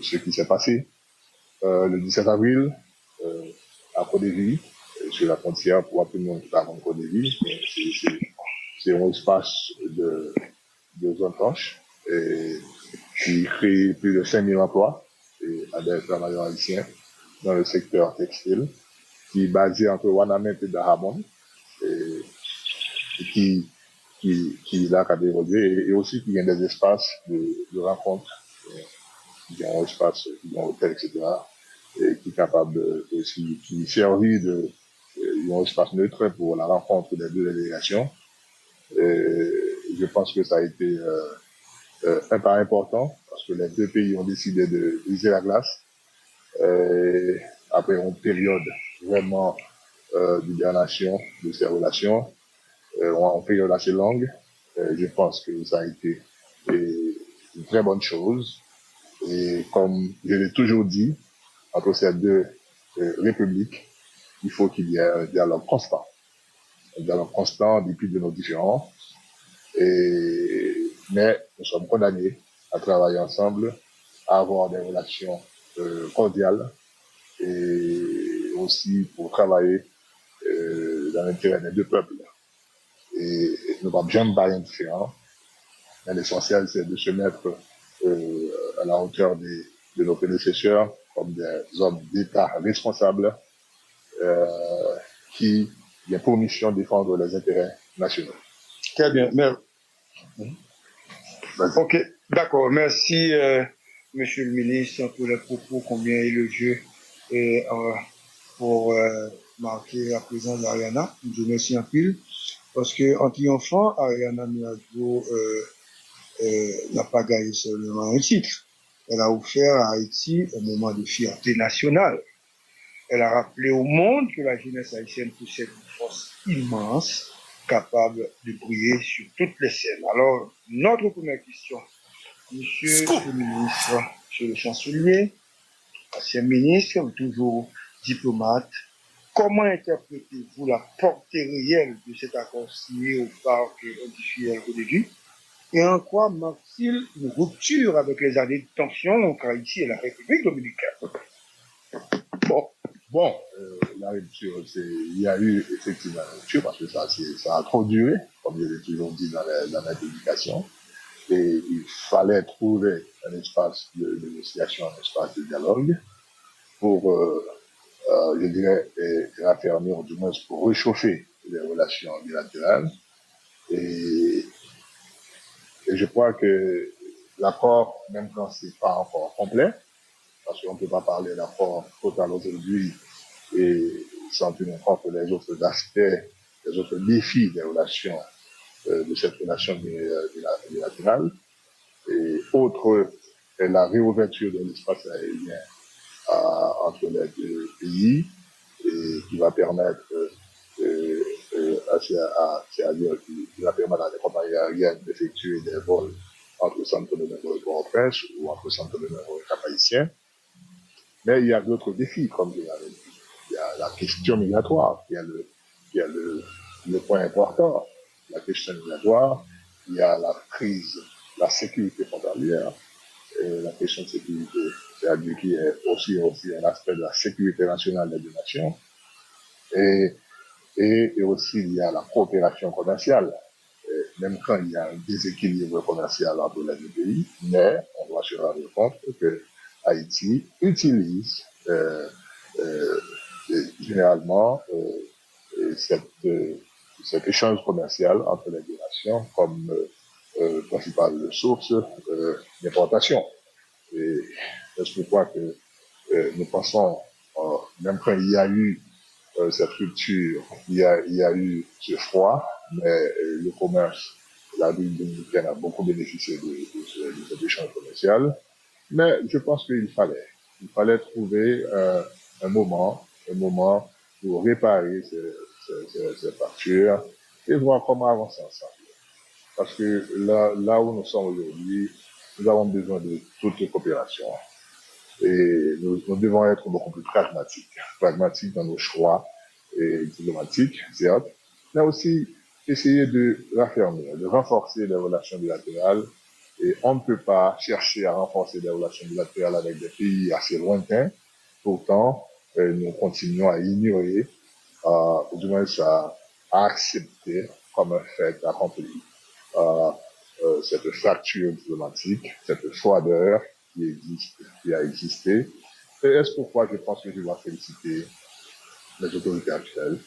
ce qui s'est passé le 17 avril à Côte-d'Ivoire, sur la frontière, pour tout le monde qui parle en Côte-d'Ivoire, c'est un espace de zone franche qui crée plus de 5 000 emplois à des travailleurs haïtiens dans le secteur textile, qui est basé entre Wanamètre et Dahabon, et qui là qu'a développé, et aussi qui a des espaces de rencontre, qui ont un espace, qui ont un hôtel, etc., et qui est capable aussi, qui servit ils ont un espace neutre pour la rencontre des deux délégations. Je pense que ça a été un pas important, parce que les deux pays ont décidé de briser la glace, après une période vraiment d'hibernation de ces relations, en période assez longue. Je pense que ça a été une très bonne chose. Et comme je l'ai toujours dit, entre ces deux républiques, il faut qu'il y ait un dialogue constant. Un dialogue constant en dépit de nos différends. Mais nous sommes condamnés à travailler ensemble, à avoir des relations cordiales et aussi pour travailler dans l'intérêt des deux peuples. Et nous ne sommes jamais pas indifférents. Mais l'essentiel, c'est de se mettre à la hauteur de nos prédécesseurs comme des hommes d'État responsables qui ont pour mission de défendre les intérêts nationaux. Très bien. Ok, d'accord. Merci, Monsieur le ministre, pour les propos combien élogieux et pour marquer la présence d'Ariana. Je vous remercie en pile parce que en triomphant, Ariana Miladjo n'a pas gagné seulement un titre. Elle a offert à Haïti un moment de fierté nationale. Elle a rappelé au monde que la jeunesse haïtienne possède une force immense, capable de briller sur toutes les scènes. Alors, notre première question, Monsieur le ministre, Monsieur le chancelier, ancien ministre, toujours diplomate, comment interprétez-vous la portée réelle de cet accord signé au parc industriel Côte-d'Ivoire et en quoi marque-t-il une rupture avec les années de tension entre Haïti et la République dominicaine? Bon, la rupture, il y a eu effectivement une rupture parce que ça a trop duré, comme je l'ai toujours dit dans la publication. Et il fallait trouver un espace de négociation, un espace de dialogue pour, je dirais, raffermir, du moins pour réchauffer les relations bilatérales. Et je crois que l'accord, même quand c'est pas encore complet, parce qu'on ne peut pas parler d'accord total aujourd'hui et sans tenir compte les autres aspects, les autres défis des relations, de cette relation bilatérale. Et autre est la réouverture de l'espace aérien entre les deux pays et qui va permettre qui va permettre à des compagnies aériennes d'effectuer des vols entre Santo Domingo et Port-au-Prince ou entre Santo Domingo et Cap-Haïtien. Mais il y a d'autres défis, comme je l'avais dit. Il y a la question migratoire, qui est le point important. La question migratoire, il y a la crise, la sécurité frontalière, et la question de sécurité, c'est-à-dire qui est aussi un aspect de la sécurité nationale des deux nations. Et aussi, il y a la coopération commerciale. Et même quand il y a un déséquilibre commercial entre les deux pays, mais on doit se rendre compte que Haïti utilise généralement cet échange commercial entre les deux nations comme principale source d'importation. Et c'est pourquoi que nous pensons, même quand il y a eu cette rupture, il y a eu ce froid, mais le commerce, la ville dominicaine a beaucoup bénéficié de cet échange commercial. Mais je pense qu'il fallait trouver un moment pour réparer ces factures et voir comment avancer ensemble. Parce que là où nous sommes aujourd'hui, nous avons besoin de toute les coopérations. Et nous devons être beaucoup plus pragmatiques dans nos choix et diplomatiques, certes, mais aussi essayer de raffermir, de renforcer les relations bilatérales Et on ne peut pas chercher à renforcer des relations bilatérales avec des pays assez lointains. Pourtant, nous continuons à ignorer, ou du moins à accepter comme un fait accompli cette fracture diplomatique, cette froideur qui a existé. Et est-ce pourquoi je pense que je dois féliciter les autorités actuelles.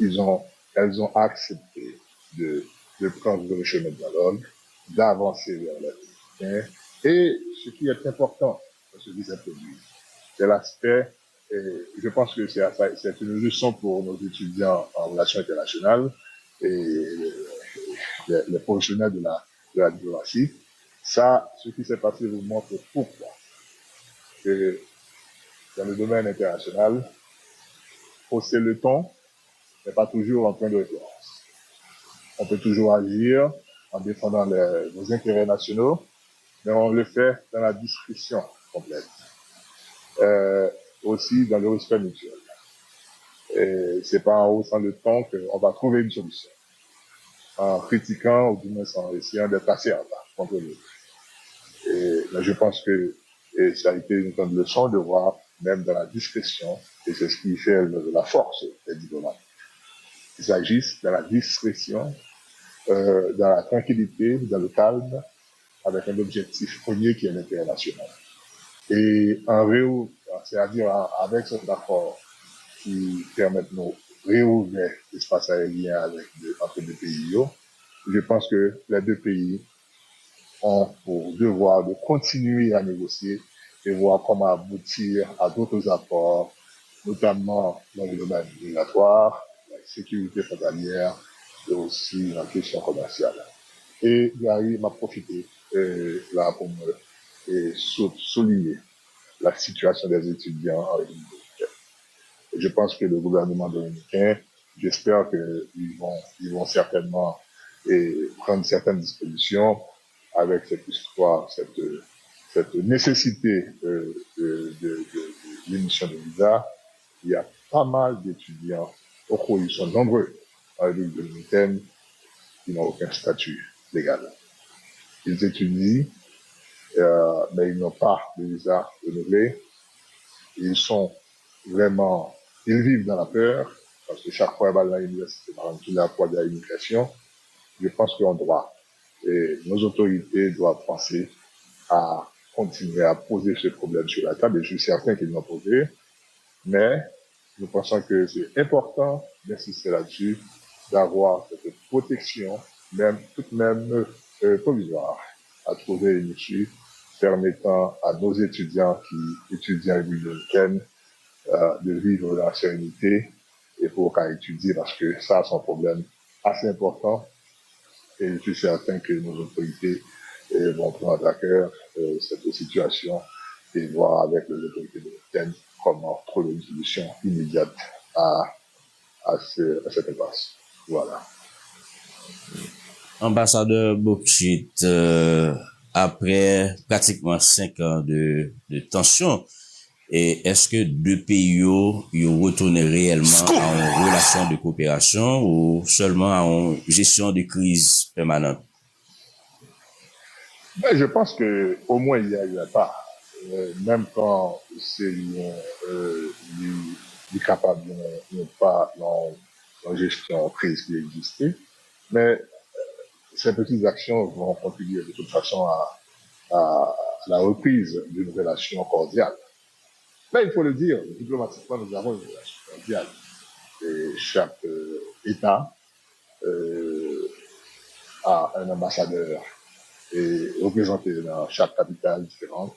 Elles ont accepté de prendre le chemin de dialogue, d'avancer vers la vérité. Et ce qui est important dans ce qui s'est produit, c'est l'aspect, et je pense que c'est une leçon pour nos étudiants en relations internationales et les professionnels de la diplomatie. Ça, ce qui s'est passé vous montre pourquoi que dans le domaine international, hausser le ton n'est pas toujours en point de référence. On peut toujours agir en défendant nos intérêts nationaux, mais on le fait dans la discrétion complète. Aussi dans le respect mutuel. Et c'est pas en haussant le ton qu'on va trouver une solution. En critiquant, ou du moins en essayant d'être assez en bas contre nous. Mais je pense que ça a été une grande leçon de voir, même dans la discrétion, et c'est ce qui fait la force des diplomates. Qu'il s'agisse dans la discrétion, dans la tranquillité, dans le calme, avec un objectif premier qui est l'intérêt national. Et c'est-à-dire avec cet accord qui permet de nous réouvrir l'espace aérien entre deux pays, je pense que les deux pays ont pour devoir de continuer à négocier et voir comment aboutir à d'autres accords, notamment dans le domaine migratoire, la sécurité frontalière et aussi la question commerciale. Et Gary m'a profité là pour me souligner la situation des étudiants en République dominicaine. Et je pense que le gouvernement dominicain, j'espère qu'ils vont certainement prendre certaines dispositions avec cette histoire, cette nécessité de l'émission de visa. Il y a pas mal d'étudiants, au cours ils sont nombreux en République dominicaine, qui n'ont aucun statut légal. Ils étudient, mais ils n'ont pas de visa renouvelé. Ils vivent dans la peur, parce que chaque fois qu'ils vont à l'université, par exemple, tous les fois de l'immigration, je pense qu'on doit, et nos autorités doivent penser à continuer à poser ce problème sur la table, et je suis certain qu'ils l'ont posé, mais nous pensons que c'est important d'insister là-dessus, d'avoir cette protection, toute même provisoire, à trouver une issue permettant à nos étudiants qui étudient en République dominicaine de vivre dans la sérénité et pour qu'à étudier, parce que ça, c'est un problème assez important, et je suis certain que nos autorités vont prendre à cœur cette situation et voir avec les autorités dominicaines comment trouver une solution immédiate à cette impasse. Voilà. Ambassadeur Boukchit, après pratiquement 5 ans de tension, et est-ce que deux pays ils retournent réellement à une relation de coopération ou seulement à une gestion de crise permanente? Ben, je pense que au moins il y a pas, même quand c'est capable de pas dans gestion crise qui existait, mais ces petites actions vont contribuer de toute façon à la reprise d'une relation cordiale. Mais il faut le dire, diplomatiquement, nous avons une relation cordiale. Et chaque État a un ambassadeur et représenté dans chaque capitale différente.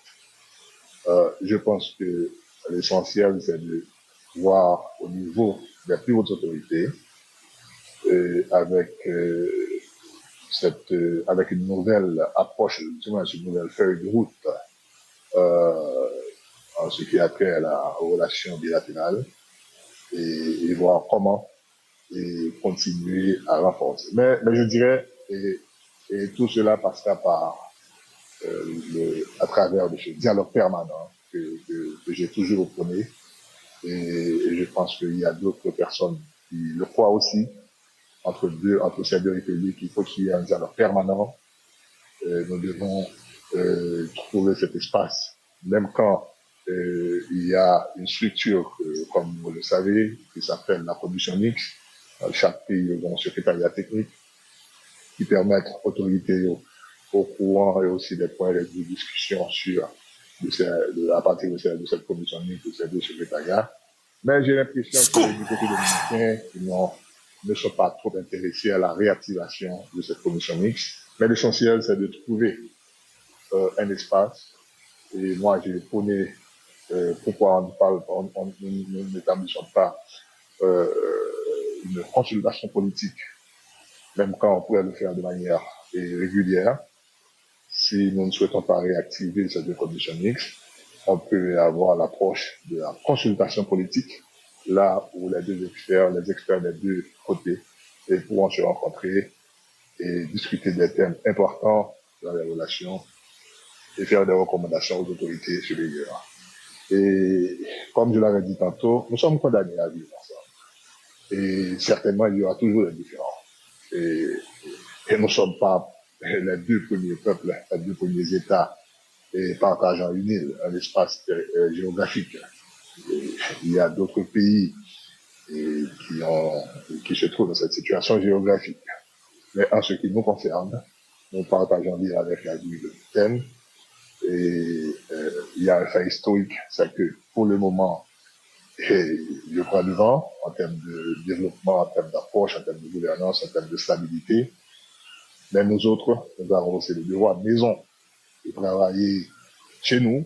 Je pense que l'essentiel, c'est de voir au niveau des plus hautes autorités avec avec une nouvelle approche, une nouvelle feuille de route en ce qui a trait à la relation bilatérale et voir comment continuer à renforcer. Mais je dirais, et tout cela passera par à travers de ce dialogue permanent que j'ai toujours prôné. Et je pense qu'il y a d'autres personnes qui le croient aussi, entre ces deux républiques, il faut qu'il y ait un dialogue permanent nous devons trouver cet espace, même quand il y a une structure, comme vous le savez, qui s'appelle la commission mixte. Chaque pays a un secrétariat technique qui permet aux autorités au courant et aussi des points de discussion à partir de cette commission mixte, de ces deux secrétariats. Mais j'ai l'impression que du côté dominicain, ne sont pas trop intéressés à la réactivation de cette commission mixte. Mais l'essentiel, c'est de trouver un espace. Et moi, j'ai prôné pourquoi nous n'établissons pas une consultation politique, même quand on pourrait le faire de manière régulière. Si nous ne souhaitons pas réactiver cette commission mixte, on peut avoir l'approche de la consultation politique, là où les experts des deux côtés, pourront se rencontrer et discuter des thèmes importants dans les relations et faire des recommandations aux autorités supérieures. Et comme je l'avais dit tantôt, nous sommes condamnés à vivre ensemble. Et certainement, il y aura toujours des différences. Et nous ne sommes pas les deux premiers peuples, les deux premiers États partageant une île, un espace géographique. Et il y a d'autres pays qui se trouvent dans cette situation géographique. Mais en ce qui nous concerne, nous partageons l'île avec la ville de Thème. Et il y a un fait historique, c'est que pour le moment, je prends le vent en termes de développement, en termes d'approche, en termes de gouvernance, en termes de stabilité. Mais nous autres, nous avons aussi le devoir de maison de travailler chez nous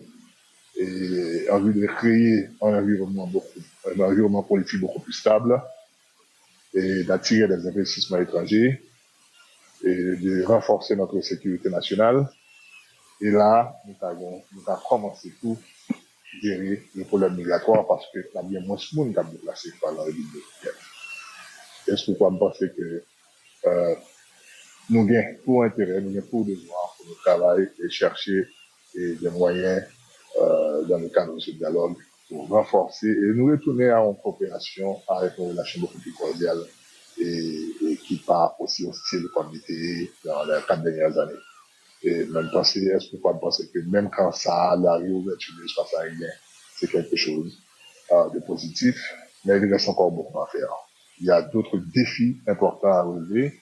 et en vue de créer un environnement politique beaucoup plus stable et d'attirer des investissements étrangers et de renforcer notre sécurité nationale. Et là, nous avons commencé tout gérer le problème migratoire parce que la bien moins de monde qui a déplacé par la République dominicaine. Est-ce que vous pensez que nous avons pour intérêt, nous avons pour devoir, pour le travail et chercher des moyens dans le cadre de ce dialogue pour renforcer et nous retourner à une coopération avec une relation beaucoup plus cordiale et qui pas aussi hostile comme l'était dans les 4 dernières années. Et même penser, est-ce que vous pensez que même quand ça, la réouverture de l'espace aérien, c'est quelque chose de positif, mais il reste encore beaucoup à faire. Il y a d'autres défis importants à relever,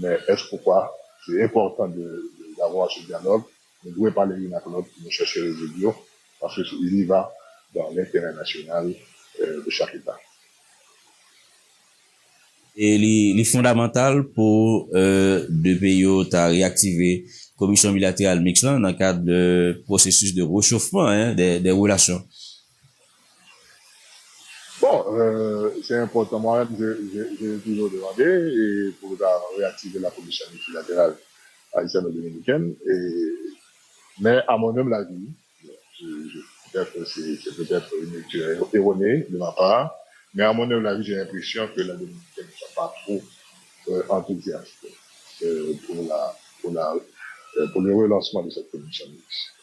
mais est-ce pourquoi c'est important d'avoir ce dialogue? Nous devons parler l'une avec l'autre pour nous chercher les résoudre, parce qu'il y va dans l'intérêt national de chaque État. Et les fondamentales pour deux pays à réactiver commission bilatérale mixte dans le cadre de processus de réchauffement des relations. Bon, c'est important. Moi-même, j'ai toujours demandé et pour réactiver la commission bilatérale haïtiano-dominicaine. Mais à mon humble avis, c'est peut-être une lecture erronée de ma part, mais à mon humble avis, j'ai l'impression que la Dominicaine ne soit pas trop enthousiaste pour le relancement de cette commission mixte.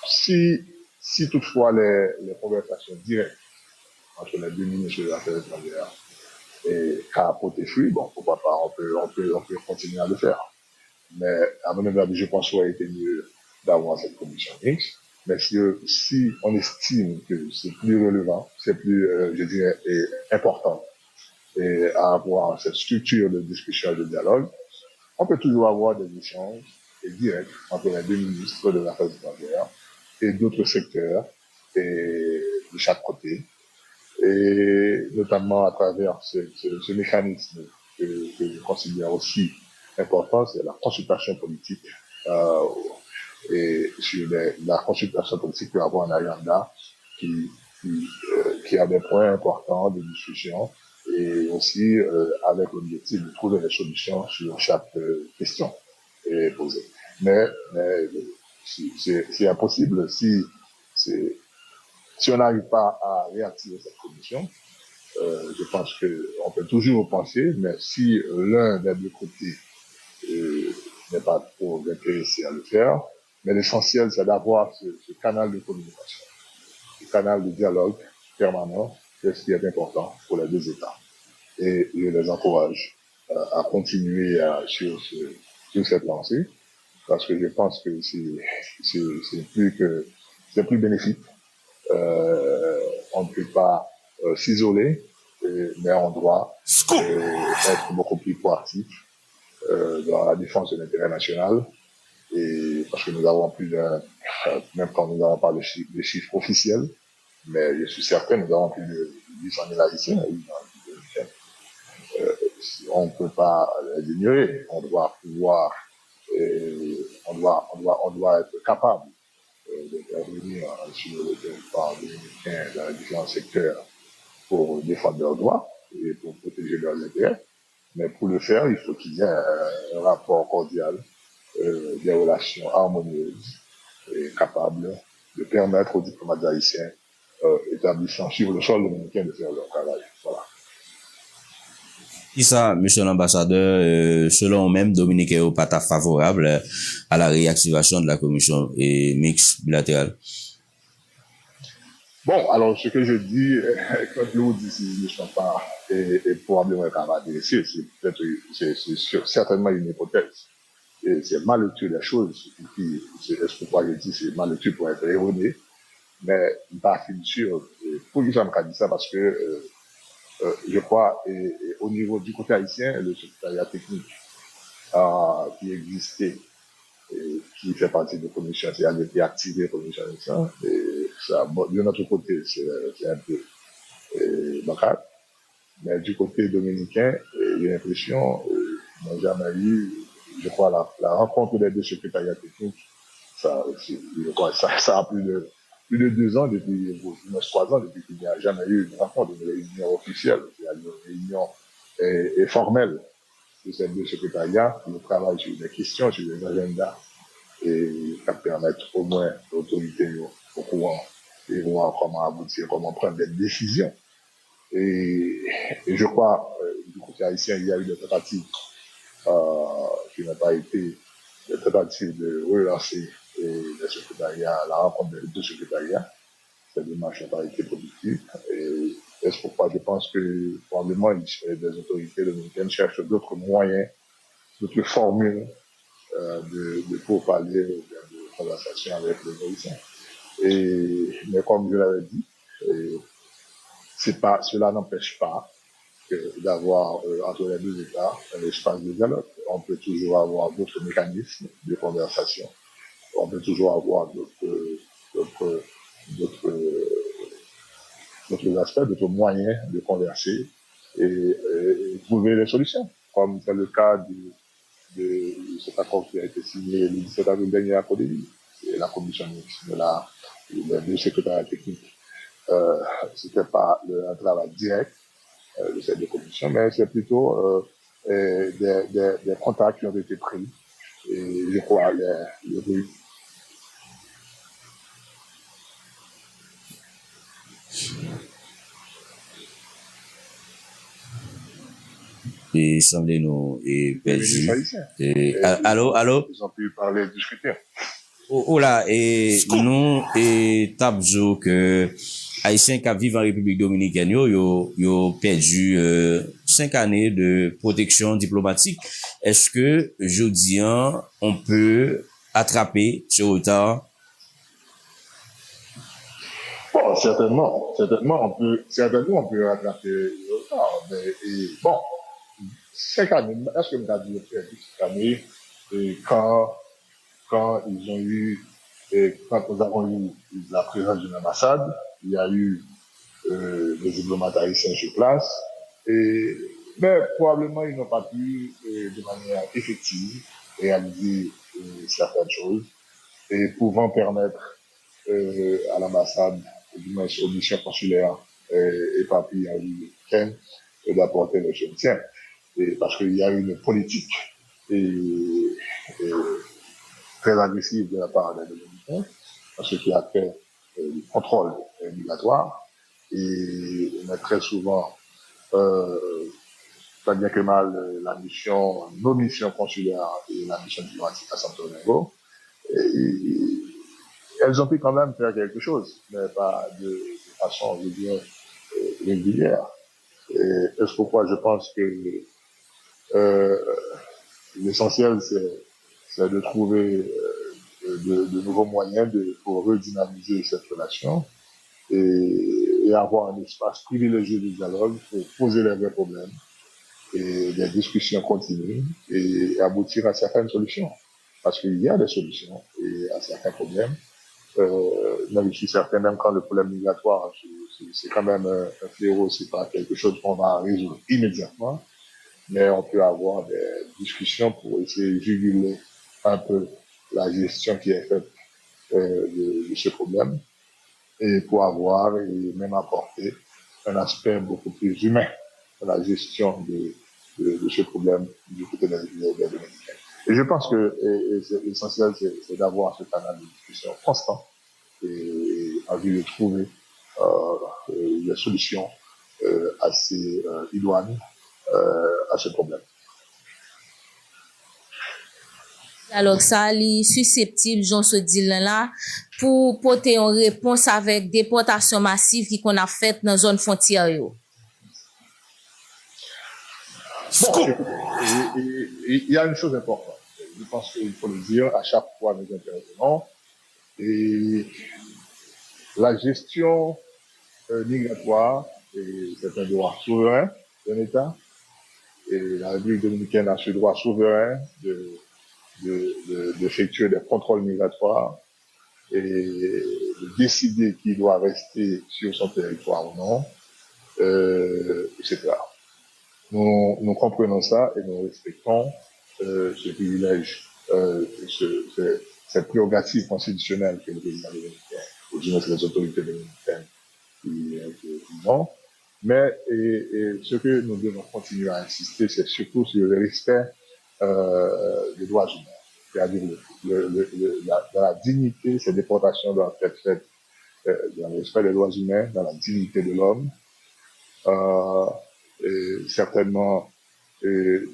Si toutefois les conversations directes entre les deux ministres des Affaires étrangères et qu'à apporter fruit, bon, pourquoi pas, on peut continuer à le faire. Mais à mon avis, je pense qu'il aurait été mieux d'avoir cette commission mixte. Mais si on estime que c'est plus relevant, c'est plus, je dirais, important à avoir cette structure de discussion et de dialogue, on peut toujours avoir des échanges directs entre les deux ministres de l'Affaires étrangères et d'autres secteurs et de chaque côté, et notamment à travers ce mécanisme que je considère aussi important, c'est la consultation politique. Et sur la consultation politique peut avoir un agenda qui a des points importants de discussion et aussi avec l'objectif de trouver des solutions sur chaque question posée. Mais c'est impossible si on n'arrive pas à réactiver cette commission. Je pense qu'on peut toujours penser, mais si l'un des deux côtés n'est pas trop intéressé à le faire, mais l'essentiel, c'est d'avoir ce canal de communication, ce canal de dialogue permanent, c'est ce qui est important pour les deux États. Et je les encourage à continuer sur cette lancée. parce que je pense que c'est plus bénéfique. On ne peut pas s'isoler, mais on doit être beaucoup plus proactif dans la défense de l'intérêt national. Et parce que nous avons plus d'un, même quand nous n'avons pas de chiffres officiels, mais je suis certain, nous avons plus de 800 000 Haïtiens. On ne peut pas les ignorer. On doit pouvoir, on doit être capable d'intervenir sur le territoire dominicain dans les différents secteurs pour défendre leurs droits et pour protéger leurs intérêts. Mais pour le faire, il faut qu'il y ait un rapport cordial, des relations harmonieuses et capables de permettre aux diplomates haïtiens établissant sur le sol dominicain de faire leur travail. Voilà. Qui ça, monsieur l'ambassadeur, selon même Dominique n'est pas favorable à la réactivation de la commission mixte bilatérale? Bon, alors ce que je dis, quand je vous dis si je ne suis pas et probablement capable, c'est peut-être, c'est certainement une hypothèse. Et c'est mal lecture des choses. Est-ce pourquoi je dis c'est mal lecture pour être erroné, mais pas fin sûr. Pour que j'aime dit ça parce que je crois au niveau du côté haïtien, le secrétariat technique qui existait et qui fait partie de la commission, c'est a été activé la commission haïtienne. Et ça, bon, de notre côté, c'est un peu bancal. Mais du côté dominicain, j'ai l'impression, on n'a jamais eu, je crois, la rencontre des deux secrétariats techniques, je crois, ça a plus de 2 ans, depuis 3 ans, depuis qu'il n'y a jamais eu une rencontre, une réunion officielle, c'est-à-dire une réunion formelle de ces deux secrétariats qui travaillent sur des questions, sur des agendas, et ça permet au moins l'autorité au courant et voir comment aboutir, comment prendre des décisions. Et je crois, du côté haïtien, il y a eu des tentatives qui n'ont pas été des tentatives de relancer les secrétariats, la rencontre des deux secrétariats. Ces démarches n'ont pas été productives. Et c'est pourquoi je pense que probablement des autorités dominicaines cherchent d'autres moyens, d'autres formules de pourparler, de conversation avec les Haïtiens. Mais comme je l'avais dit, cela n'empêche pas d'avoir entre les deux États un espace de dialogue. On peut toujours avoir d'autres mécanismes de conversation. On peut toujours avoir d'autres aspects, d'autres moyens de converser et trouver des solutions, comme c'est le cas de cet accord qui a été signé le 17 avril dernier à Codélie, et la commission des deux secrétaires techniques. C'était pas un travail direct de ces deux commissions, mais c'est plutôt des contacts qui ont été pris. Et je crois Et semblait nous perdu. Allô? Ils ont pu parler, discuter. Oh là, et nous, et tabzo que Haïtiens qui vivent en République Dominicaine, yo perdu 5 années de protection diplomatique. Est-ce que, jeudi, on peut attraper ce retard? Bon, certainement, on peut rattraper le retard, mais bon, 5 années, est-ce que nous avons dit 5 années, quand ils ont eu, quand nous avons eu la présence d'une ambassade, il y a eu des diplomates haïtiens sur place, mais probablement ils n'ont pas pu, de manière effective, réaliser certaines choses, et pouvant permettre à l'ambassade, du moins aux missions consulaires et papilles américaines, d'apporter le soutien. Parce qu'il y a eu une politique très agressive de la part des Dominicains, ce qui a fait du contrôle migratoire. Mais très souvent, tant bien que mal, nos missions consulaires et la mission diplomatique à Santo Domingo, elles ont pu quand même faire quelque chose, mais pas de façon, je dirais, régulière. Et c'est pourquoi je pense que l'essentiel, c'est de trouver de nouveaux moyens pour redynamiser cette relation et avoir un espace privilégié de dialogue pour poser les vrais problèmes et des discussions continues et aboutir à certaines solutions. Parce qu'il y a des solutions et à certains problèmes. Même je suis certain, même quand le problème migratoire, c'est quand même un fléau, c'est pas quelque chose qu'on va résoudre immédiatement, mais on peut avoir des discussions pour essayer de juguler un peu la gestion qui est faite de ce problème et pour avoir et même apporter un aspect beaucoup plus humain dans la gestion de ce problème du côté des Dominicains. Et je pense que c'est essentiel, c'est d'avoir ce canal de discussion constant et en vue de trouver des solutions assez idoines à ce problème. Alors, ça, est susceptible, j'en se dit là, pour porter une réponse avec déportation massive qu'on a faite dans la zone frontière. Bon, il y a une chose importante. Je pense qu'il faut le dire à chaque fois nous intervenons. Et la gestion migratoire, c'est un droit souverain d'un État. Et la République dominicaine a ce droit souverain d'effectuer des contrôles migratoires et de décider qui doit rester sur son territoire ou non, etc. Nous comprenons ça et nous respectons ce privilège, cette prérogative constitutionnelle que le président dominicain, ou du moins les autorités dominicaines qui ont. Mais ce que nous devons continuer à insister, c'est surtout sur le respect des droits humains. C'est-à-dire dans la dignité, ces déportations doivent être faites dans le respect des droits humains, dans la dignité de l'homme. Et certainement, de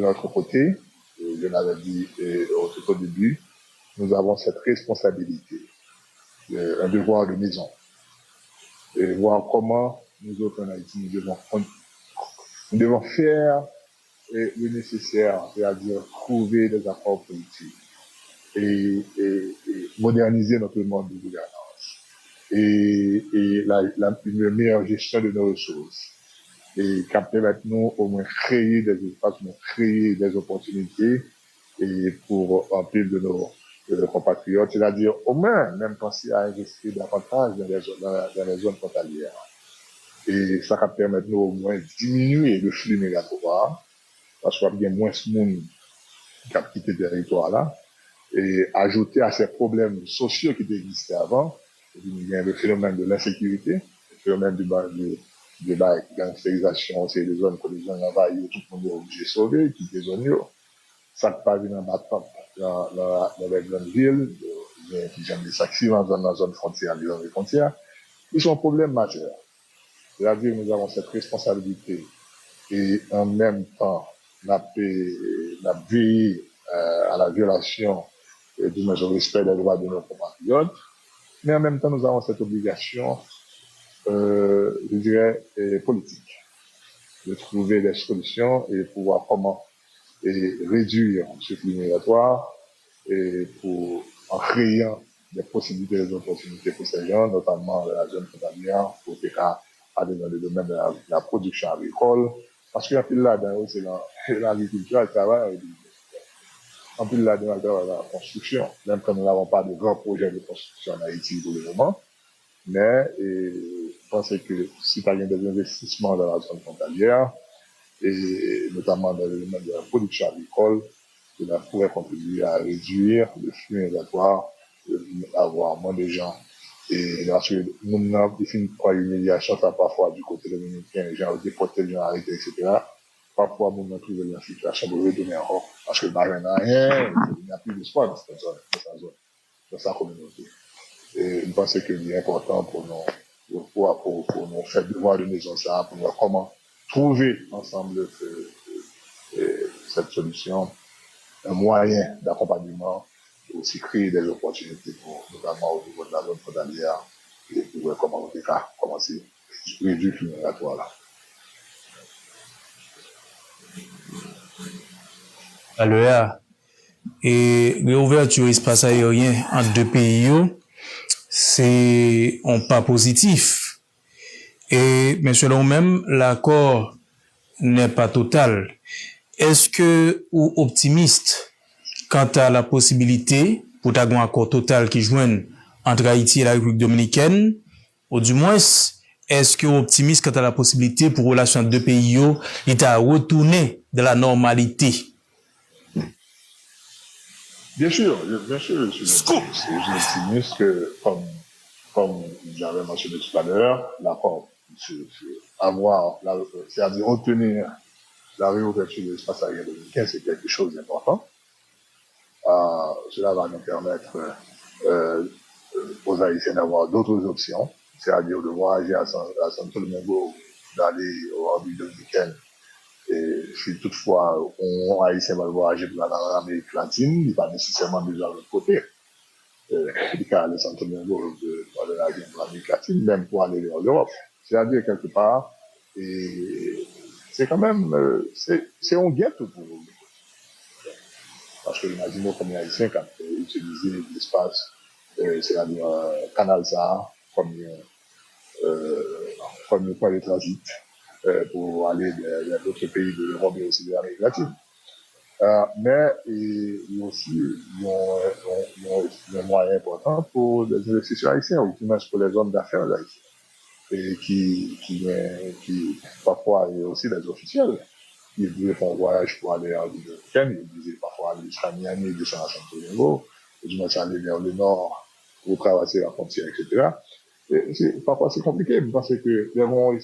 notre côté, je l'avais dit tout au début, nous avons cette responsabilité, un devoir de maison, et voir comment nous autres en Haïti, nous devons faire le nécessaire, c'est-à-dire trouver des accords politiques et moderniser notre mode de gouvernance et une meilleure gestion de nos ressources et qui permettre nous au moins créer des espaces, créer des opportunités et pour un peu de nos compatriotes, c'est-à-dire au moins même penser à investir davantage dans les zones frontalières. Et ça va permettre nous au moins diminuer le flux migratoire parce qu'il y a moins de monde qui a quitté le territoire là et ajouter à ces problèmes sociaux qui existaient avant, il y a le phénomène de l'insécurité, le phénomène de la gangsterisation, c'est des zones que les gens envahissent, tout le monde est obligé de sauver, quitter les zones. Ça ne passe pas battant dans les grandes villes, qui j'aime des accidents dans la zone frontière, dans les frontières. Ils sont un problème majeur. C'est-à-dire que nous avons cette responsabilité et en même temps, on a veillé à la violation du respect des droits de nos compatriotes, mais en même temps, nous avons cette obligation, je dirais, politique, de trouver des solutions et pouvoir comment réduire ce flux migratoire et en créant des possibilités, des opportunités pour ces gens, notamment dans la zone frontalière, pour aller dans le domaine de la production agricole, parce qu'il y a plus là-dedans, c'est l'agriculture, le travail, en plus là-dedans, la construction, même quand nous n'avons pas de grands projets de construction en Haïti pour le moment, mais je pense que si tu as des investissements dans la zone frontalière, et notamment dans le domaine de la production agricole, cela pourrait contribuer à réduire le flux migratoire, avoir moins de gens. Et parce que nous avons défini quoi l'humiliation, ça parfois du côté dominicain, les gens ont déporté, les gens arrêtés, etc. Parfois, nous nous trouvons dans la situation de redonner encore. Parce que bah, il n'y a rien, il n'y a plus d'espoir dans cette zone, dans sa communauté. Et je pense qu'il est important pour nous faire devoir de maison ça, pour nous comment trouver ensemble cette solution, un moyen d'accompagnement et aussi créer des opportunités pour, notamment au niveau de la zone frontalière et pour comment on peut commencer à réduire le flux migratoire là. Alors, et réouverture espace aérien entre deux pays, c'est un pas positif. Mais selon même, l'accord n'est pas total. Est-ce que ou optimiste quant à la possibilité pour un accord total qui joigne entre Haïti et la République dominicaine, ou du moins, est-ce que optimiste quant à la possibilité pour relation entre deux pays, il à retourner de la normalité? Bien sûr, je suis optimiste que, comme j'avais mentionné tout à l'heure, l'accord, c'est-à-dire obtenir la réouverture de l'espace aérien dominicain, c'est quelque chose d'important. Cela va nous permettre aux Haïtiens d'avoir d'autres options, c'est-à-dire de voyager à Santo Domingo, d'aller en République dominicaine. Et si toutefois on Haïtien va voyager pour l'Amérique latine, il n'est pas nécessairement besoin de l'autre côté. Il peut aller à Santo Domingo pour l'Amérique latine, même pour aller vers l'Europe. C'est-à-dire quelque part, et c'est quand même, c'est un ghetto pour vous. Parce que imaginez combien Haïtiens quand utiliser l'espace, c'est-à-dire Canal Sahara comme point de transit pour aller vers d'autres pays de l'Europe et aussi de l'Amérique latine. Mais il y a aussi un moyen important pour les investisseurs haïtiens, ou du moins pour les hommes d'affaires haïtiens, et qui parfois il y a aussi des officiels. Ils voulaient faire un voyage pour aller en République dominicaine, ils disaient parfois aller jusqu'à Miami, descendre à Santo Domingo, ou du moins aller vers le nord pour traverser la frontière, etc. Parfois c'est compliqué, parce que les bons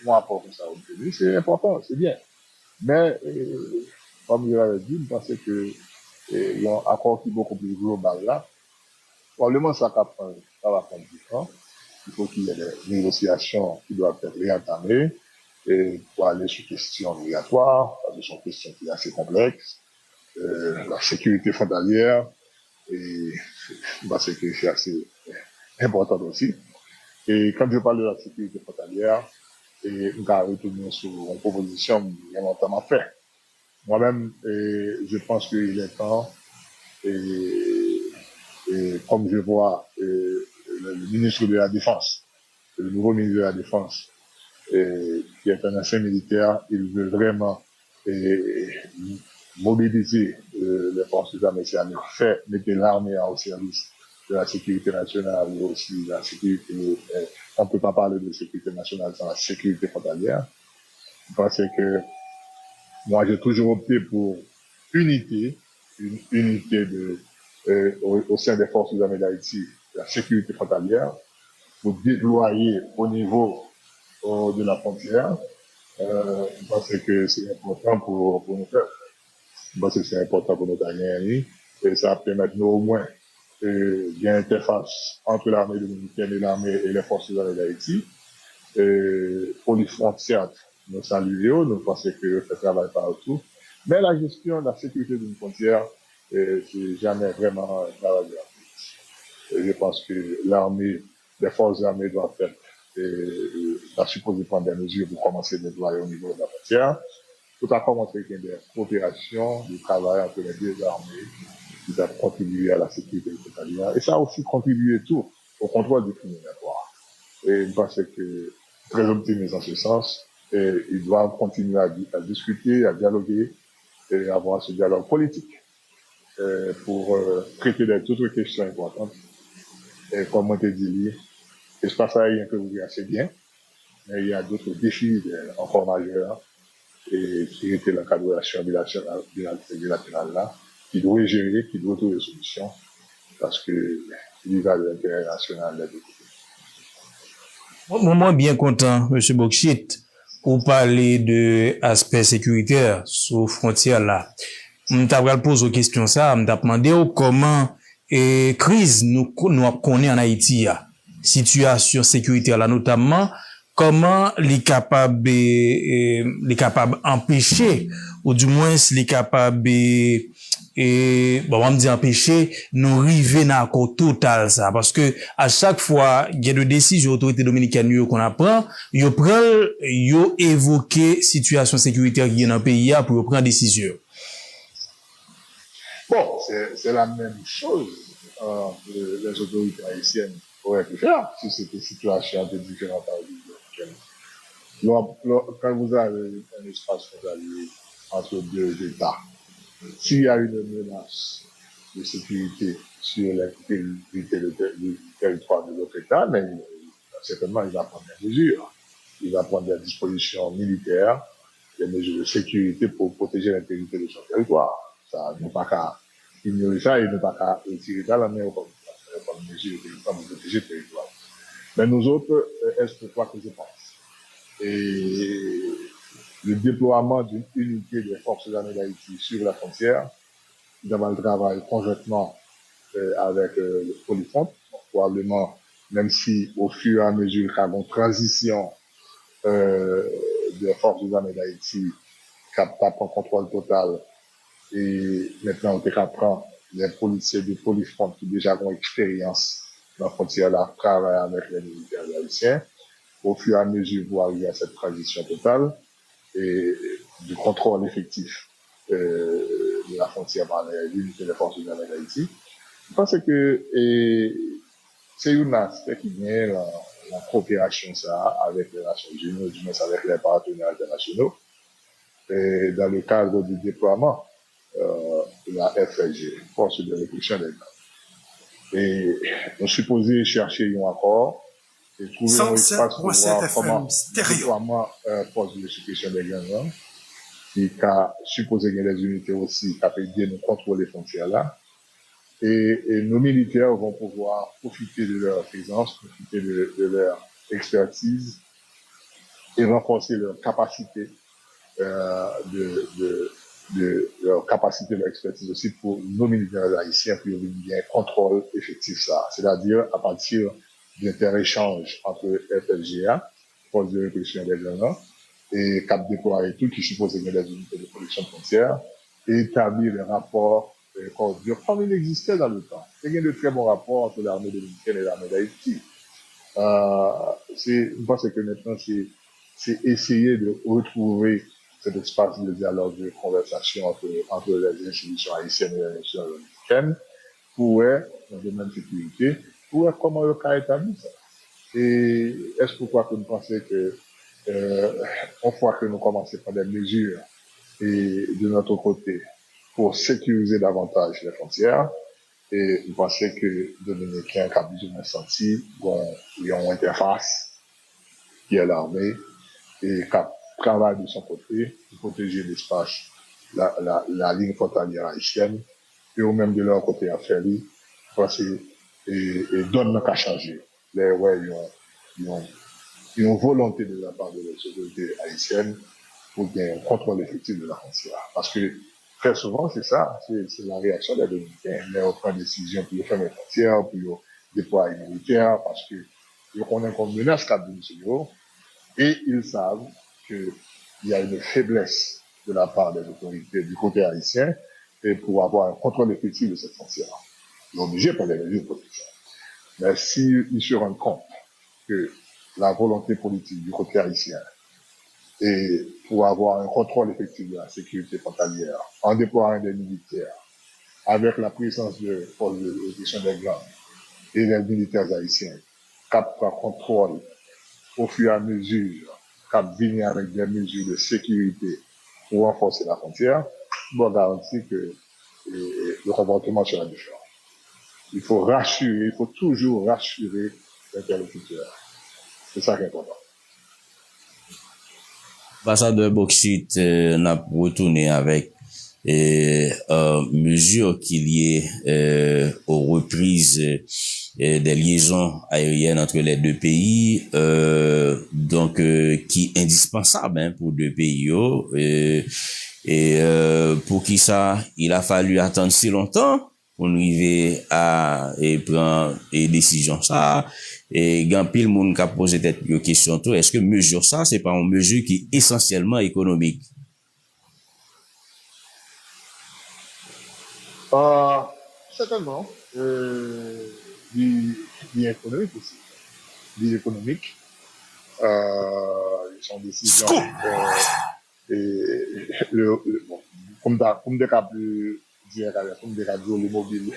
apports comme ça obtenus, c'est important, c'est bien. Mais, comme je l'avais dit, je pense que il y a un accord qui est beaucoup plus global là. Probablement ça va prendre du temps. Il faut qu'il y ait des négociations qui doivent être réentamées et pour aller sur questions migratoires, parce que ce sont questions qui sont assez complexes, la sécurité frontalière, et parce que c'est assez important aussi. Et quand je parle de la sécurité frontalière, et on va retourner sur une proposition longtemps faite. Moi-même, je pense qu'il est temps, et comme je vois le ministre de la Défense, le nouveau ministre de la Défense, qui est un ancien militaire, il veut vraiment mobiliser les forces armées, mettre l'armée au service de la sécurité nationale, ou aussi la sécurité, on ne peut pas parler de sécurité nationale sans la sécurité frontalière. Je pense que moi, j'ai toujours opté pour une unité au sein des forces armées d'Haïti, la sécurité frontalière, pour déployer au niveau de la frontière. Je pense que c'est important pour nous faire. Je pense que c'est important pour notre alliés, et ça permet nous au moins d'une interface entre l'armée dominicaine et les forces armées d'Haïti. Pour les frontières, nous saluons, nous pensons que ça travaille partout. Mais la gestion de la sécurité d'une frontière, c'est jamais vraiment un travail gratuit. Je pense que les forces armées doivent faire, la supposée prendre des mesures pour commencer à déployer au niveau de la frontière. Tout à fait montrer qu'il y a des coopérations, du travail entre les deux armées qui doivent contribuer à la sécurité frontalière. Et ça a aussi contribué tout au contrôle du flux migratoire. Et je pense que très optimiste en ce sens. Et ils doivent continuer à discuter, à dialoguer et avoir ce dialogue politique pour traiter d'autres questions importantes. Et comme on te dit, l'espace aérien que vous voyez assez bien, mais il y a d'autres défis encore majeurs et qui étaient la collaboration bilatérale là, qui doit gérer, qui doit trouver des solutions parce que il va de l'intérêt national des deux côtés. Moi, bien content, M. Bokchit, pour parler de aspect sécuritaire sous frontière là. M'ta pral pose question ça, m'ta demandé comment crise nous connaît en Haïti a. Situation sécuritaire là notamment comment les capables empêcher ou du moins les capables on va me dire empêcher nous river dans accord total ça parce que à chaque fois il y a des décisions autorité dominicaine qu'on apprend yo évoquer situation sécuritaire qui est dans le pays pour prendre décision. Bon, c'est la même chose que les autorités haïtiennes auraient pu faire si c'était une situation était différente à l'Union. Quand vous avez un espace frontalier entre deux États, s'il y a une menace de sécurité sur l'intégrité du territoire de l'autre État, mais certainement il va prendre des mesures. Il va prendre des dispositions militaires, des mesures de sécurité pour protéger l'intégrité de son territoire. Ça, nous pas qu'à ignorer ça et ne pas qu'à retirer ça la main comme mesure pour protéger le territoire. Mais nous autres, est-ce quoi que je pense? Et le déploiement d'une unité des forces armées d'Haïti sur la frontière, nous avons le travail conjointement avec le Polyfront, probablement, même si au fur et à mesure qu'il y a une transition des forces armées d'Haïti, qui prend contrôle total, et maintenant on apprend les policiers du Polyfront qui déjà ont expérience dans la frontière là, travaillent avec les militaires haïtiens, au fur et à mesure pour arriver à cette transition totale et du contrôle effectif de la frontière par l'unité des forces armées d'Haïti. Je pense que c'est un aspect qui vient la coopération ça avec les Nations Unies, du moins avec les partenaires internationaux, et dans le cadre du déploiement de la FLG, Force de répression des gangs. Et nous supposons chercher un accord et trouver un espace pour voir comment le déploiement Force de répression des gangs, qui a supposé qu'il y ait des unités aussi qui a aidé nous contrôler les frontières là. Et nos militaires vont pouvoir profiter de leur présence, profiter de leur expertise et renforcer leur capacité de leur capacité, leur expertise aussi pour nos militaires haïtiens pour bien contrôle effectif ça. C'est-à-dire à partir d'inter-échanges entre FLGA, Force de répression des gangs, et Cap Déploie et tout, qui suppose qu'il y a des unités de protection frontière, et établir des rapports comme il existait dans le temps. Il y a de très bons rapports entre l'armée dominicaine et l'armée d'Haïti. Je pense que maintenant, c'est essayer de retrouver cet espace de dialogue, de conversation entre les institutions haïtiennes et les institutions dominicaines pour, dans le domaine de sécurité, pour comment le cas établi ça. Et est-ce pourquoi que nous pensons que, une fois que nous commençons par des mesures et de notre côté pour sécuriser davantage les frontières, et nous pensons que les Dominicains ont besoin de sentir qu'ils ont une interface qui est l'armée et qui travaille de son côté pour protéger l'espace, la ligne frontalière haïtienne, et ou même de leur côté à faire parce que et donne qu'à changer. Les ouais, ils ont une volonté de la part de les autorités haïtiennes pour bien un contrôle effectif de la frontière. Parce que très souvent, c'est ça, c'est la réaction des Dominicains. Mais on prend des décisions pour fermer les frontières, pour déployer les militaires, parce que ils connaissent comme menace cap de et ils savent qu'il y a une faiblesse de la part des autorités du côté haïtien et pour avoir un contrôle effectif de cette frontière. Ils sont obligés par les mesures de protection. Mais s'ils se rendent compte que la volonté politique du côté haïtien et pour avoir un contrôle effectif de la sécurité frontalière en déployant des militaires avec la présence de forces de répression des gangs et des militaires haïtiens qui prennent contrôle au fur et à mesure qui viennent avec des mesures de sécurité pour renforcer la frontière, bon garantit que le comportement sera différent. Il faut rassurer, il faut toujours rassurer l'interlocuteur. C'est ça qui est important. Ambassadeur Boksit n'a retourné avec mesure qu'il y ait aux reprises des liaisons aériennes entre les deux pays, donc qui est indispensable pour deux pays. Pour qui ça, il a fallu attendre si longtemps pour nous arriver à prendre des décisions. Ça, et grand pile moun ka pose tête yo question tout, est-ce que mesure ça, c'est pas une mesure qui est essentiellement économique? Certainement, économique aussi. Économique, ils sont décisions, bon, comme des cas dire comme des radios, les mobiles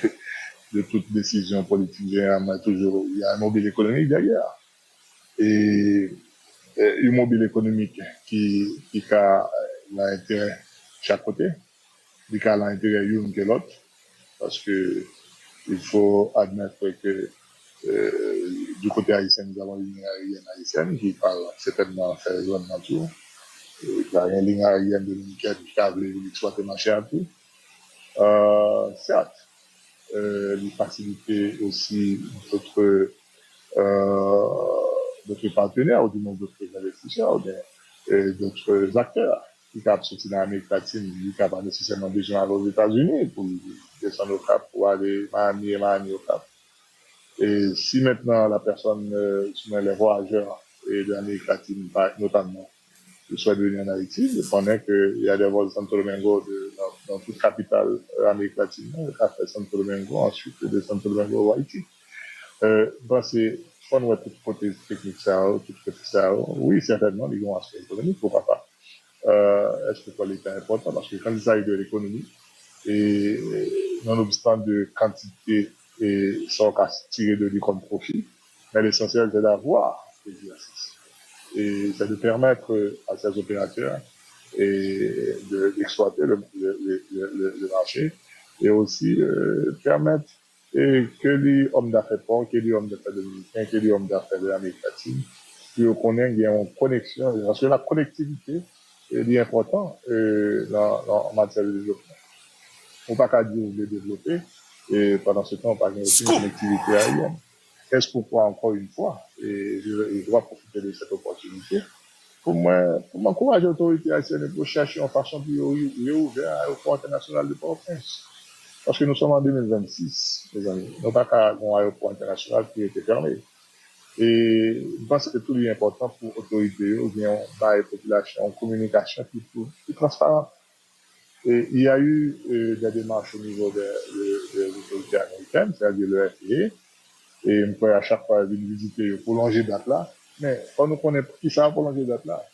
de toute décision politique, généralement, toujours, il y a un mobile économique derrière. Et un mobile économique qui a l'intérêt chaque côté, qui a l'intérêt l'une que l'autre, parce que il faut admettre que du côté haïtien, nous avons une ligne aérienne haïtienne qui parle certainement faire zone tout. Il y a une ligne aérienne de l'Uniquette qui a voulu exploiter marché à tout. Certes, il facilite aussi d'autres partenaires, ou du moins d'autres investisseurs, ou d'autres acteurs qui peuvent sortir dans l'Amérique latine, qui n'ont pas nécessairement besoin d'aller aux États-Unis pour descendre au Cap, pour aller Miami au Cap. Et si maintenant la personne, les voyageurs et de l'Amérique latine, notamment, souhaitent venir en Haïti, je connais qu'il y a des vols de Santo Domingo dans toute capitale Amérique latine, après Santo Domingo, ensuite de Santo Domingo au Haïti. Bon, c'est, quand on voit toute côté technique ça, toute côté ça, oui, certainement, ils ont un aspect économique, pourquoi pas. Est-ce que l'État est important? Parce que quand il s'agit de l'économie, et non-obstant de quantité et sans qu'à tirer de lui comme profit, mais l'essentiel c'est d'avoir l'exercice. Et c'est de permettre à ces opérateurs d'exploiter le marché et aussi permettre que les hommes d'affaires que les hommes d'affaires dominicains, que les hommes d'affaires de l'Amérique latine, qui connaissent qu'il y a une connexion, parce que la connectivité est important en matière de développement. On ne peut pas dire de développer et pendant ce temps, on n'a pas aussi une connectivité aérienne. Est-ce pourquoi, encore une fois, et je dois profiter de cette opportunité, pour m'encourager l'autorité haïtienne pour chercher en façon de réouvrir l'aéroport international de Port-au-Prince. Parce que nous sommes en 2026, les amis. Nous n'avons pas un aéroport international qui était fermé. Et je pense que tout est important pour l'autorité, ou bien la population, en communication qui est transparente. Et il y a eu des démarches au niveau des autorités américaines, c'est-à-dire le FDA, et on peut à chaque fois venir visiter pour prolonger date là. Mais quand nous connaissons qui ça pour prolonger date là,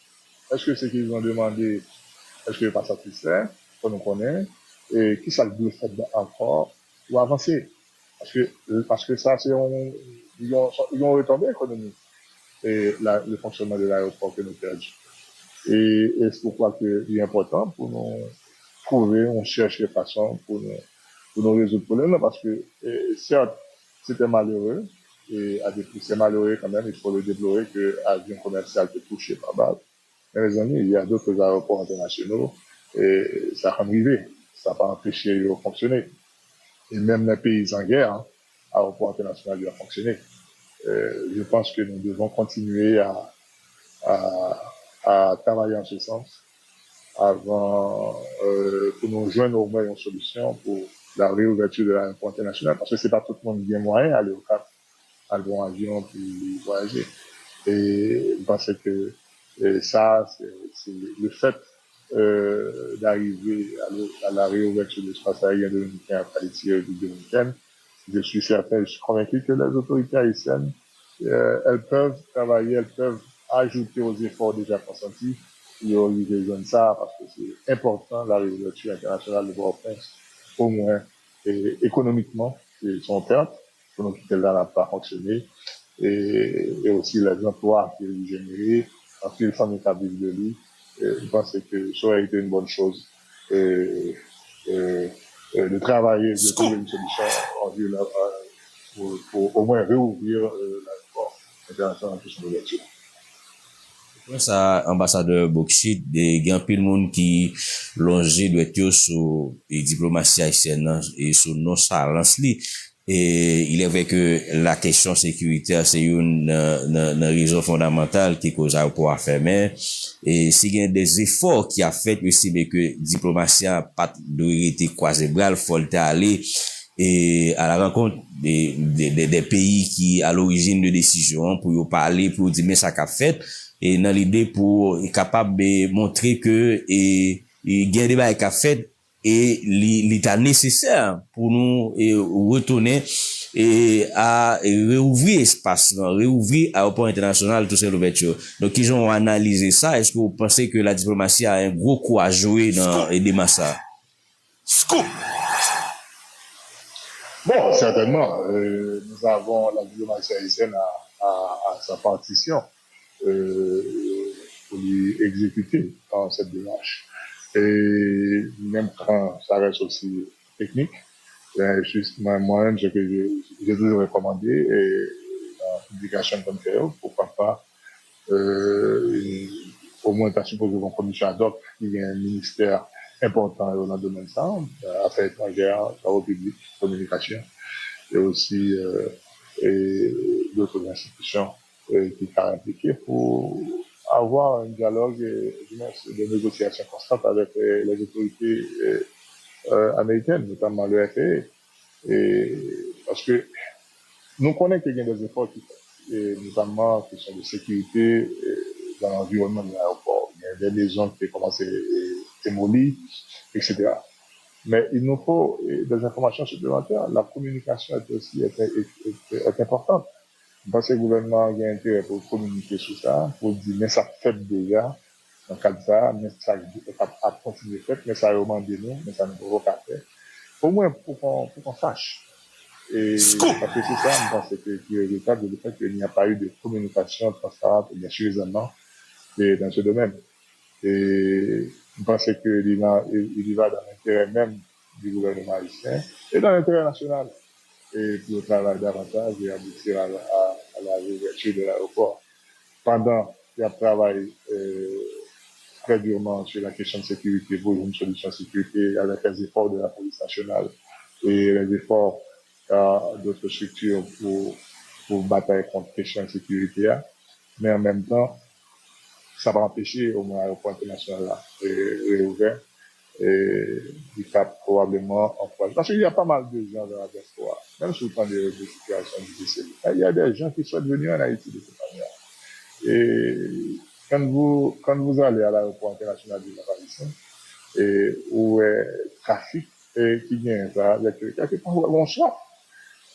est-ce que c'est qu'ils ont demandé, est-ce que pas satisfait, quand nous connaissons, et qui ça doit faire encore ou avancer? Parce que ça, ils ont retombé économique et le fonctionnement de l'aéroport que nous perdons. Et c'est pourquoi il est important pour nous trouver, on cherche des façons pour nous résoudre le problème, parce que certes, c'était malheureux, et à des c'est malheureux quand même, il faut le déplorer que l'avion commercial peut toucher par balle. Mais les amis, il y a d'autres aéroports internationaux, et ça a arrivé, ça n'a pas empêché de fonctionner. Et même les pays en guerre, l'aéroport international doit fonctionner. Je pense que nous devons continuer à travailler en ce sens avant pour nous joindre au moins une solution pour la réouverture de l'aéroport international, parce que c'est pas tout le monde qui a moyen d'aller au Cap, à le bon avion, puis voyager. Et je pense que ça, c'est le fait d'arriver à la réouverture de l'espace aérien dominicain à Haïti et dominicaine. Je suis certain, je suis convaincu que les autorités haïtiennes, elles peuvent travailler, elles peuvent ajouter aux efforts déjà consentis pour réaliser ça, parce que c'est important, la réouverture internationale de Port-au-Prince, au moins économiquement, c'est son perte, pour nous quitter là n'a pas fonctionné, et aussi les emplois qu'il a générés, parce que les familles qui vivent de lui, je pense que ça aurait été une bonne chose de travailler, de trouver une solution en vue pour au moins réouvrir l'aéroport international de son ouverture. Ça, ambassadeur Bokchit, il y a un peu de monde qui longe doit être sur la diplomatie haïtienne et sur nos silences. Et il est vrai que la question sécuritaire, c'est une raison fondamentale qui cause à pouvoir fermer. Et s'il y a des efforts qui a fait aussi, mais que diplomatie a pas de été croisé bras, faut aller et à la rencontre des pays qui à l'origine de décision pour parler, pour dire mais ça qu'a fait. Et dans l'idée pour être capable de montrer que il y a des débat qu'a fait et l'état nécessaire pour nous retourner et à réouvrir espace, réouvrir l'aéroport international, tout ça l'ouverture. Donc ils ont analysé ça. Est-ce que vous pensez que la diplomatie a un gros coup à jouer dans les démarches? Scoop. Certainement, nous avons la diplomatie haïtienne à sa partition pour lui exécuter dans cette démarche. Et même quand ça reste aussi technique, moi-même, ce que j'ai toujours recommandé, et dans la publication comme telle, pourquoi pas, au moins, t'as supposé qu'on commission ad hoc, il y a un ministère important dans le domaine ça, affaires étrangères, travaux publics, communication, et aussi et d'autres institutions qui sont impliquées pour avoir un dialogue de négociation constante avec les autorités américaines, notamment le FAA. Et parce que nous connaissons qu'il y a des efforts qui font, et notamment qui sont de sécurité dans l'environnement de l'aéroport. Il y a des maisons qui ont commencé à démolir, etc. Mais il nous faut des informations supplémentaires. La communication est importante. Parce que le gouvernement a intérêt pour communiquer sur ça, pour dire, mais ça fait déjà, dans le cas de ça, mais ça a continué de faire, mais ça a augmenté nous, mais ça ne peut pas faire. Au moins pour qu'on sache. Et parce que c'est ça, je pense que c'est regrettable le fait qu'il n'y a pas eu de communication transparente bien suffisamment dans ce domaine. Et je pense qu'il y va dans l'intérêt même du gouvernement haïtien et dans l'intérêt national. Et pour travailler davantage et aboutir à la réouverture de l'aéroport. Pendant qu'il y a travaillé très durement sur la question de sécurité, pour une solution de sécurité avec les efforts de la police nationale et les efforts d'autres structures pour batailler contre la question de sécurité. Mais en même temps, ça va empêcher au moins l'aéroport international là, réouvert. Et il cap probablement en France. Parce qu'il y a pas mal de gens dans la diaspora, même sur le plan des situations difficiles. Il y a des gens qui souhaitent venir en Haïti de cette manière. Et quand vous allez à l'aéroport international de la Haïti, où est trafic et qui vient ça, il y a quelque part on soit,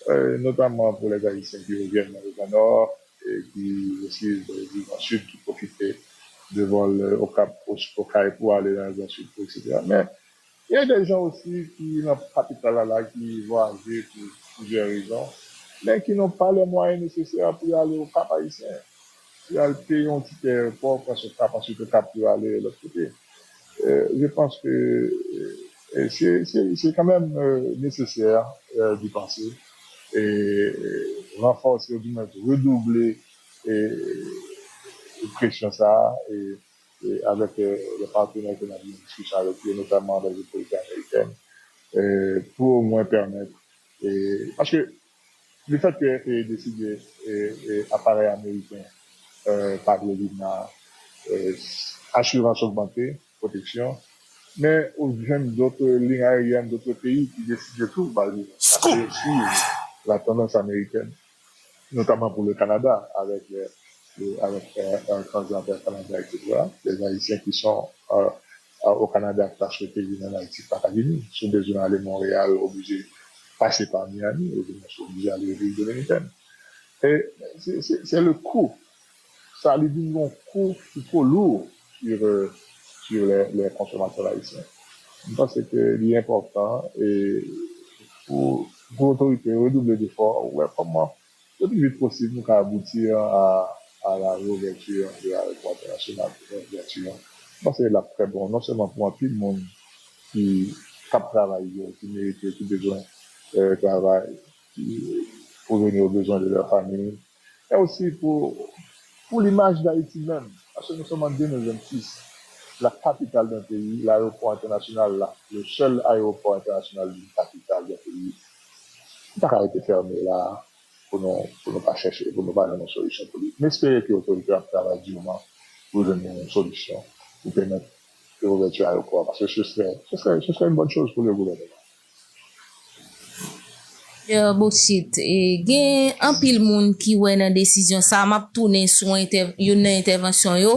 notamment pour les Haïtiens qui reviennent dans le Grand Nord et qui aussi vivent dans le Sud, qui profitent de vol au Cap au Caire pour aller dans le Sud, etc. Mais il y a des gens aussi qui n'ont pas là, qui voyagent pour plusieurs raisons, mais qui n'ont pas les moyens nécessaires pour aller au Cap haïtien. Ils ont payé un ticket aéroport parce que le Cap pour aller de l'autre côté. Je pense que c'est quand même nécessaire d'y penser et renforcer, ou du moins redoubler pression ça et avec les partenaires que nous avons discuté avec eux, notamment les autorités américaines, pour au moins permettre. Parce que le fait que ait décidé appareil américain par le LINA, assurance augmentée, protection, mais aux jeunes d'autres lignes aériennes d'autres pays qui décident de tout, basé sur la tendance américaine, notamment pour le Canada, avec un transatlantique Canada, etc. Les Haïtiens qui sont au Canada, qui ont souhaité venir en Haïti, pas qu'à venir, sont besoin d'aller à Montréal, obligés de passer par Miami, sont obligés d'aller aux villes dominicaines. Et c'est le coût. Ça lui dit un coût qui est trop lourd sur les consommateurs haïtiens. Je pense que c'est important et pour l'autorité redoubler d'efforts, ouais, comment le plus vite possible nous aboutir à la réouverture de l'aéroport international, bien sûr. Donc, c'est là très bon, non seulement pour tout le monde qui travaille, qui mérite, qui besoin de travail, pour venir aux besoins de leur famille, et aussi pour l'image d'Haïti même. Parce que nous sommes en 2026, la capitale d'un pays, l'aéroport international, là, le seul aéroport international d'une capitale d'un pays, il n'a pas été fermé là. Pour ne pas chercher, pour ne pas donner une solution politique. Mais espérer que l'autorité travaille durement pour donner une solution, pour permettre l'ouverture à l'aéroport, parce que ce serait une bonne chose pour le gouvernement. Boksit, gen an pil moun ki wè nan desisyon sa, map tourne sou yon nan intervensyon yo,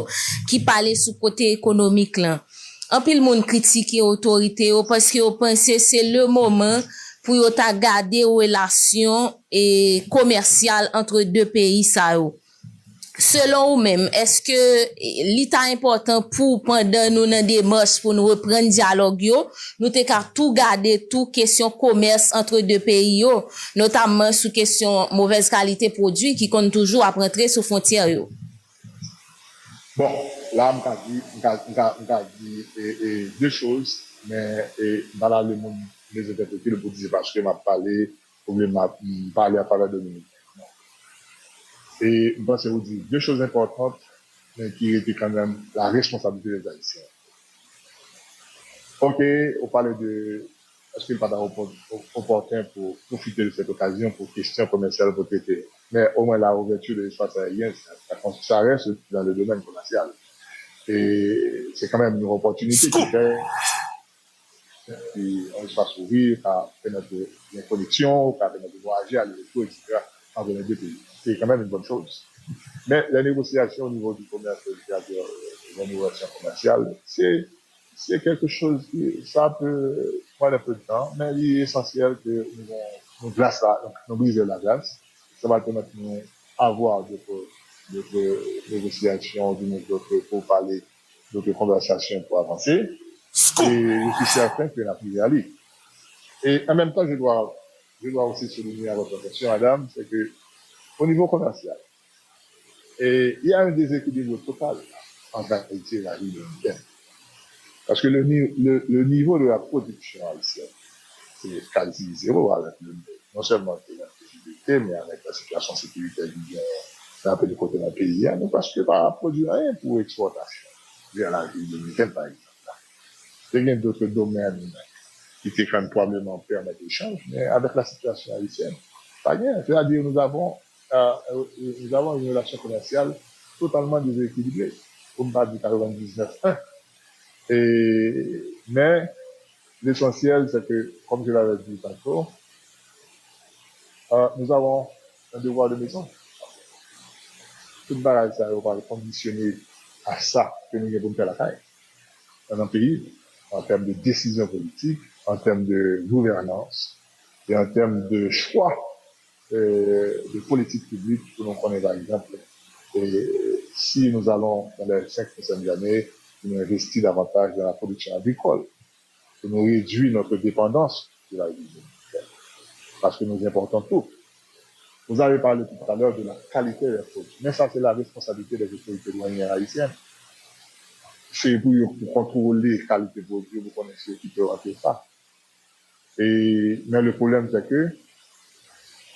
ki pale sou kote ekonomik lan. An pil moun kritike otorite yo, paske yo pense se le moment pour yo ta garder relation et commerciale entre deux pays ça yo. selon ou même, est-ce que l'état important pour pendant nous dans des marches pour nous reprendre dialogue yo, nous te ka tout garder tout question commerce entre deux pays yo, notamment sous question mauvaise qualité produit qui compte toujours à rentrer sous frontière yo. Bon, là, m'ka dit deux choses, mais dans la le monde, les interpréter le pour dire parce que m'a parlé, ou bien m'a parlé à travers Dominique. Et je pense que vous dire deux choses importantes, mais qui étaient quand même la responsabilité des Haïtiens. Ok, on parlait de est-ce qu'il n'est pas opportun pour profiter de cette occasion pour questions commerciales pour traiter. Mais au moins la ouverture de l'espace aérien, ça reste dans le domaine commercial. Et c'est quand même une opportunité qui fait un espace ouvert, qui permet de connexion, qui permet de voyager, aller retour, etc. entre les deux pays. C'est quand même une bonne chose. Mais la négociation au niveau du commerce, c'est-à-dire la négociation commerciale, c'est quelque chose qui, ça peut prendre un peu de temps, mais il est essentiel que nous glace là, nous briser la glace. Ça va permettre de nous avoir d'autres négociations, d'autres pour parler, d'autres conversations pour avancer. Et je suis certain que la prière aller. Et en même temps, je dois aussi souligner à votre attention, madame, c'est que au niveau commercial, et il y a un déséquilibre total entre Haïti et la ville dominicaine. Parce que le niveau de la production haïtienne, c'est quasi zéro avec non seulement la sécurité, mais avec la situation sécuritaire qui vient un peu du côté d'un pays, hein, parce que pas produire rien pour exportation vers la ville dominicaine, par exemple. Il y a d'autres domaines qui te quand probablement permettre l'échange, mais avec la situation haïtienne, pas bien. C'est-à-dire, nous avons une relation commerciale totalement déséquilibrée, comme pas du 99-1. Mais l'essentiel, c'est que, comme je l'avais dit tantôt, nous avons un devoir de maison. Tout le barrage, ça va conditionner à ça que nous avons faire la taille dans un pays, en termes de décision politique, en termes de gouvernance et en termes de choix de politique publique que l'on connaît par exemple. Et si nous allons, dans les 5 prochaines années, nous investir davantage dans la production agricole, que nous réduire notre dépendance de la vie dominicaine, parce que nous importons tout. Vous avez parlé tout à l'heure de la qualité des produits, mais ça c'est la responsabilité des autorités douanières haïtiennes. C'est pour contrôler la qualité des produits, vous connaissez qui peut rater ça. Mais le problème c'est que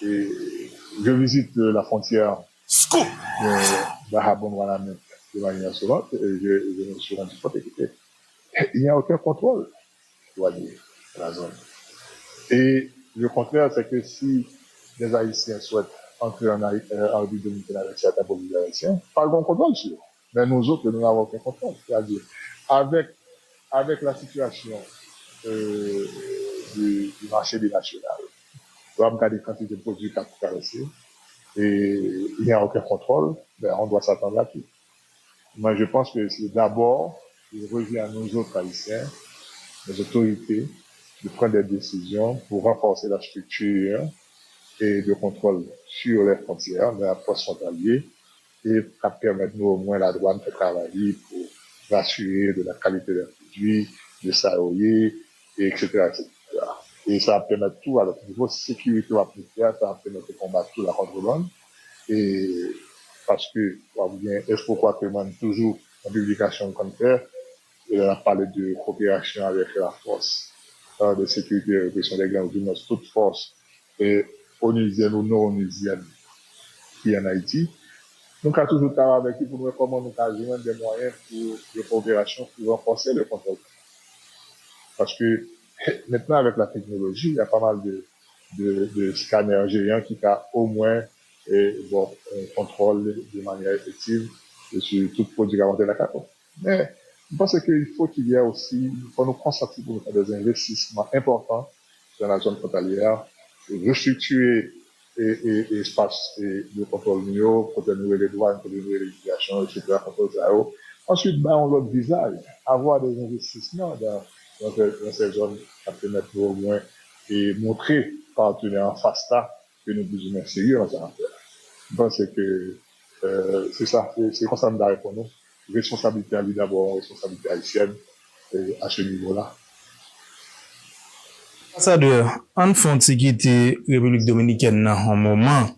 je visite la frontière de Bahabon-Wanamé de manière souvent, et je me suis rendu compte qu'il n'y a aucun contrôle douanier dans la zone. Et le contraire, c'est que si les Haïtiens souhaitent entrer en République dominicaine avec certains produits haïtiens, pas de contrôle sur eux. Mais nous autres, nous n'avons aucun contrôle. C'est-à-dire, avec la situation du marché binational, on va regarder quantité de produits qu'on peut caresser, et il n'y a aucun contrôle, ben on doit s'attendre là-dessus. Moi, je pense que c'est d'abord, il revient à nous autres Haïtiens, les autorités, de prendre des décisions pour renforcer la structure et de contrôle sur les frontières, de la poste frontalier, et à permettre nous au moins la douane de travailler pour rassurer de la qualité des produits, de s'arroyer, etc., etc. Et ça va permettre tout, à notre niveau sécurité à frontière, ça va permettre de combattre tout la contrebande. Et parce que, bien, est-ce pourquoi que même toujours en publication comme ça, on a parlé de coopération avec la force de sécurité et répression des gangs, d'une toute force onusienne ou non onusienne qui est en Haïti. Donc, à toujours travailler avec lui pour nous comment nous avons des moyens pour de coopération pour renforcer le contrôle. Parce que maintenant, avec la technologie, il y a pas mal de scanners géants qui ont au moins contrôle de manière effective sur tout produit à de la carte. Mais je pense qu'il faut qu'il y ait aussi, il faut nous concentrer pour nous faire des investissements importants dans la zone frontalière, restructurer espace de contrôle mieux, contenir les douanes, contenir les législations, etc., contrôle ça. Ensuite, on l'autre visage, avoir des investissements dans ces zones à permettre au moins et montrer partenaires en FASTA que nous plus ou moins sérieux dans cette affaire. Je pense que C'est ça, c'est comme ça que nous répondons. Responsabilité à lui d'abord, responsabilité haïtienne à ce niveau-là. Ambassadeur, en font qui était République Dominicaine dans un moment.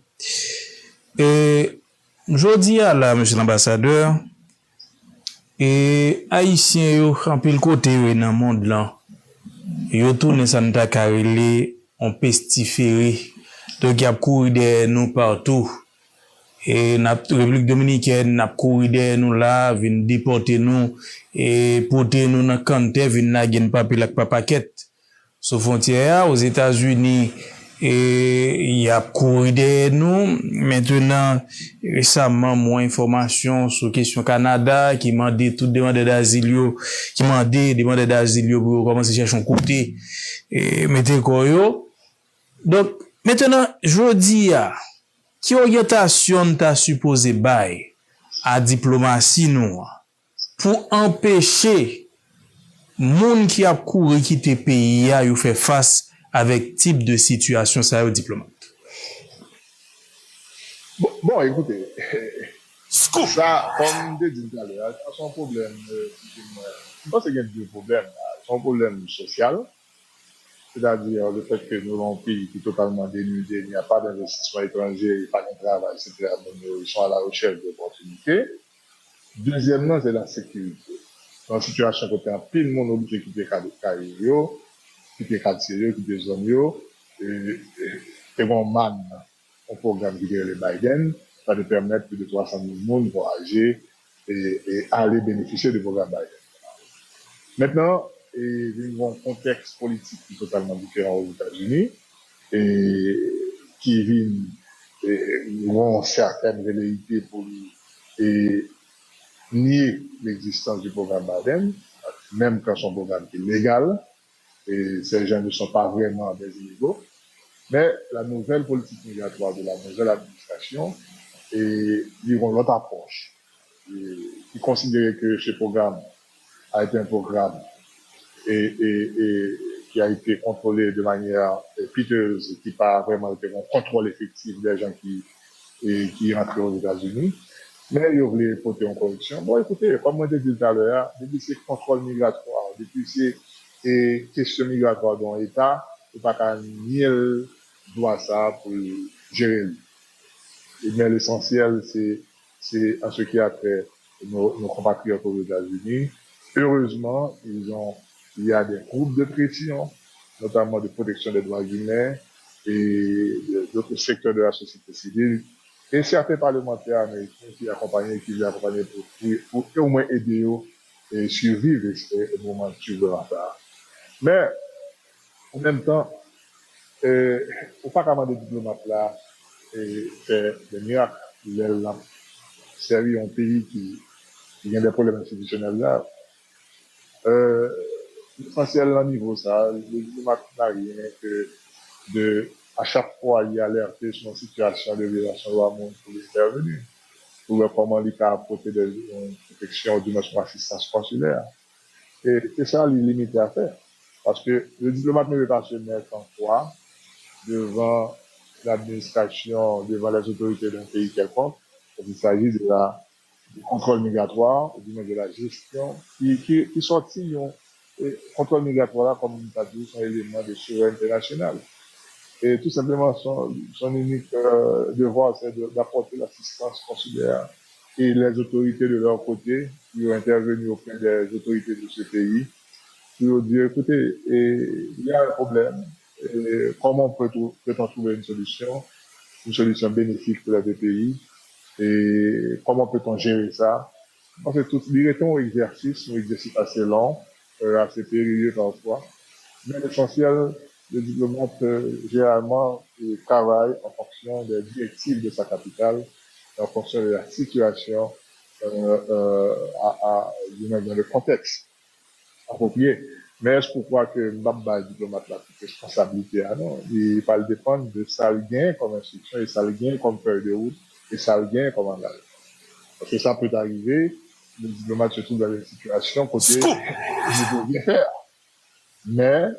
Et je dis à la, monsieur l'ambassadeur, et Haïtiens yo en pile côté yo dans le monde là, yo tourne ça n'ta carrelé on pestiféré. Donc y a couru de nous partout. Et la République Dominicaine n'a couru de nous là, vient déporter nous et porter nous dans cante, vient na gen papier la paquet. Sous frontière aux États-Unis et il y a couru de nous. Maintenant, récemment, moins information sur question Canada qui m'a dit tout demandeur d'asile qui m'a dit demandeur d'asile pour commencer à chercher un côté et mettre quoi yo. Donc maintenant, je dis qui orientation t'a supposé bail à diplomatie nous pour empêcher moun qui a couru quitter pays a yo fait face avec type de situation ça au diplomate. Bon, écoutez, ça, comme je disais tout à l'heure, c'est un problème, je pense qu'il y a deux problèmes. C'est un problème social, c'est-à-dire le fait que nous avons un pays qui est totalement dénudé, il n'y a pas d'investissement étranger, il n'y a pas de travail, etc. Ils sont à la recherche d'opportunités. Deuxièmement, c'est la sécurité. Dans une situation où il y a pile de monde obligé de quitter carrière, quitter quartier, quitter zone, et bon, man, un programme qui est le Biden, ça va permettre plus de 300 000 personnes de voyager et aller bénéficier du programme Biden. Maintenant, il y a un contexte politique qui est totalement différent aux États-Unis et qui vient certaines velléités pour nier l'existence du programme Biden, même quand son programme est légal, et ces gens ne sont pas vraiment des illégaux. Mais la nouvelle politique migratoire de la nouvelle administration, ils ont l'autre approche. Ils considèrent que ce programme a été un programme et qui a été contrôlé de manière piteuse, qui n'a pas vraiment été un contrôle effectif des gens qui rentrent aux États-Unis. Mais ils voulaient porter en correction. Bon, écoutez, comme moi je disais tout à l'heure, depuis ces contrôles migratoires, depuis ces questions migratoires dans l'État, il n'y a pas qu'à nier le droit ça pour gérer. Mais l'essentiel, c'est à ce qui a fait nos compatriotes aux États-Unis. Heureusement, il y a des groupes de pression, notamment de protection des droits humains et d'autres secteurs de la société civile. Et certains parlementaires américains qui les accompagnent pour au moins aider eux et survivre au moment turbulent. Mais, en même temps, faut pas demander des diplomates là faire des miracles. Ils ont servi un pays qui a des problèmes institutionnels là. L'essentiel au niveau ça, les diplomates n'a rien que à chaque fois, il y a alerté sur une situation de violation de la monde pour les intervenir. Pour voir comment l'État a apporté des protections d'une assistance consulaire. Et c'est ça, les limites à faire. Parce que le diplomate ne veut pas se mettre en foi devant l'administration, devant les autorités d'un pays quelconque. Il s'agit du contrôle migratoire, ou du moins de la gestion, qui sortit, le contrôle migratoire, comme on a dit, sont éléments de souveraineté nationale. Et tout simplement, son unique devoir, c'est d'apporter l'assistance consulaire et les autorités de leur côté, qui ont intervenu auprès des autorités de ce pays, pour dire, écoutez, il y a un problème, et comment peut-on trouver une solution bénéfique pour les deux pays, et comment peut-on gérer ça? En fait, tout directement un exercice assez long, assez périlleux parfois, mais l'essentiel, le diplomate, généralement, travaille en fonction des directives de sa capitale, en fonction de la situation, dans le contexte approprié. Mais est-ce qu'on croit que Mbaba, le diplomate, la responsabilité, non? Il va dépendre de ça le gain comme instruction, et ça le gain comme feuille de route, et ça le gain comme engagement. Parce que ça peut arriver, le diplomate se trouve dans une situation côté, il peut bien faire. Mais,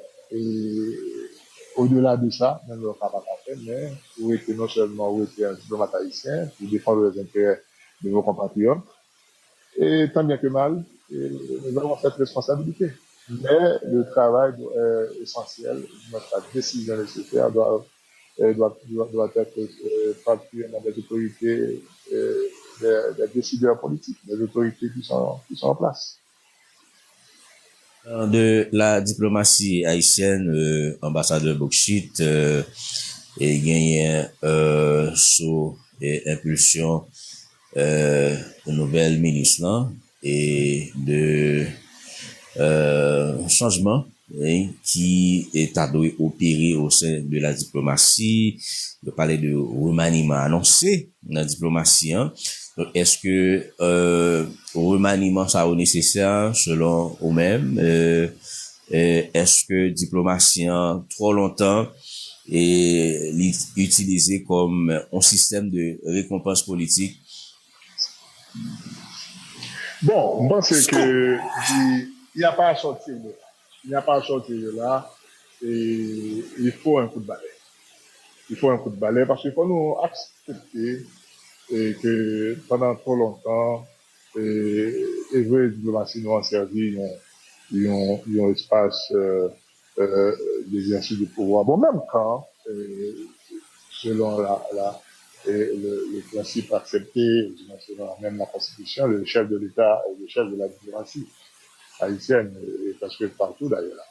au-delà de ça, même le pas fait, mais pour être non seulement un diplomate haïtien, pour défendre les intérêts de nos compatriotes. Et tant bien que mal, nous avons cette responsabilité. Mais le travail essentiel, notre décision nécessaire doit être particulièrement des autorités, des décideurs politiques, des autorités qui sont en place. De la diplomatie haïtienne, ambassadeur Bokchit, et gagné sous impulsion nouvelle ministre là, et de changement qui est à opérer au sein de la diplomatie. De parler de remaniement annoncé dans la diplomatie. Hein. Donc, est-ce que remaniement ça est nécessaire selon vous-même? Est-ce que diplomatie trop longtemps est utilisé comme un système de récompense politique? Bon, je pense que il n'y a pas à sortir de là. Il n'y a pas à sortir de là. Et il faut un coup de balai. Il faut un coup de balai parce qu'il faut nous accepter que pendant trop longtemps, et vrai, diplomatie nous a servi un espace d'exercice du pouvoir. Bon, même quand, selon le principe accepté, selon même la Constitution, le chef de l'État est le chef de la diplomatie haïtienne, et presque partout d'ailleurs.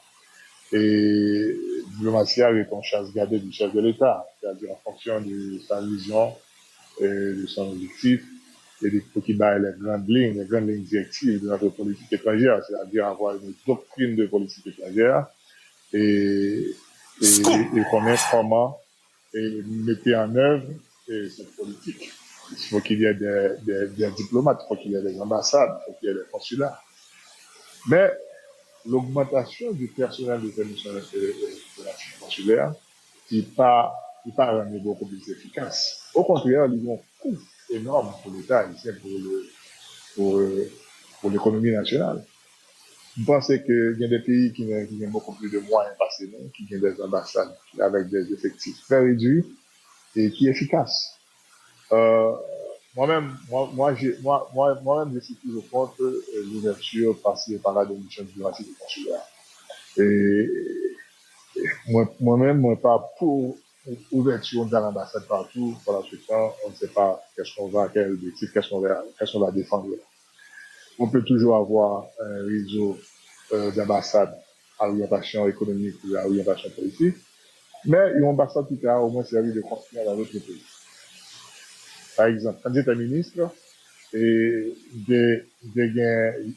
Et diplomatie est en chasse gardée du chef de l'État, c'est-à-dire en fonction de sa vision, de son objectif, et de ce qui bat les grandes lignes directives de notre politique étrangère, c'est-à-dire avoir une doctrine de politique étrangère et connaître comment mettre en œuvre cette politique. Il faut qu'il y ait des diplomates, il faut qu'il y ait des ambassades, il faut qu'il y ait des consulats. Mais l'augmentation du personnel de mission de la consulaire qui pas rendu beaucoup plus efficace. Au contraire, ils ont un coût énorme pour l'État haïtien, pour l'économie nationale. Vous pensez qu'il y a des pays qui ont beaucoup plus de moyens passés, qui ont des ambassades avec des effectifs très réduits et qui sont efficaces. Moi-même, je suis toujours contre l'ouverture par la démission diplomatique et consulaire. Et moi-même, pas pour ouverture de l'ambassade partout, pendant ce temps, on ne sait pas qu'est-ce qu'on va défendre. On peut toujours avoir un réseau d'ambassades à orientation économique ou à orientation politique, mais une ambassade qui a au moins servi de conseiller dans d'autres pays. Par exemple, quand j'étais ministre, et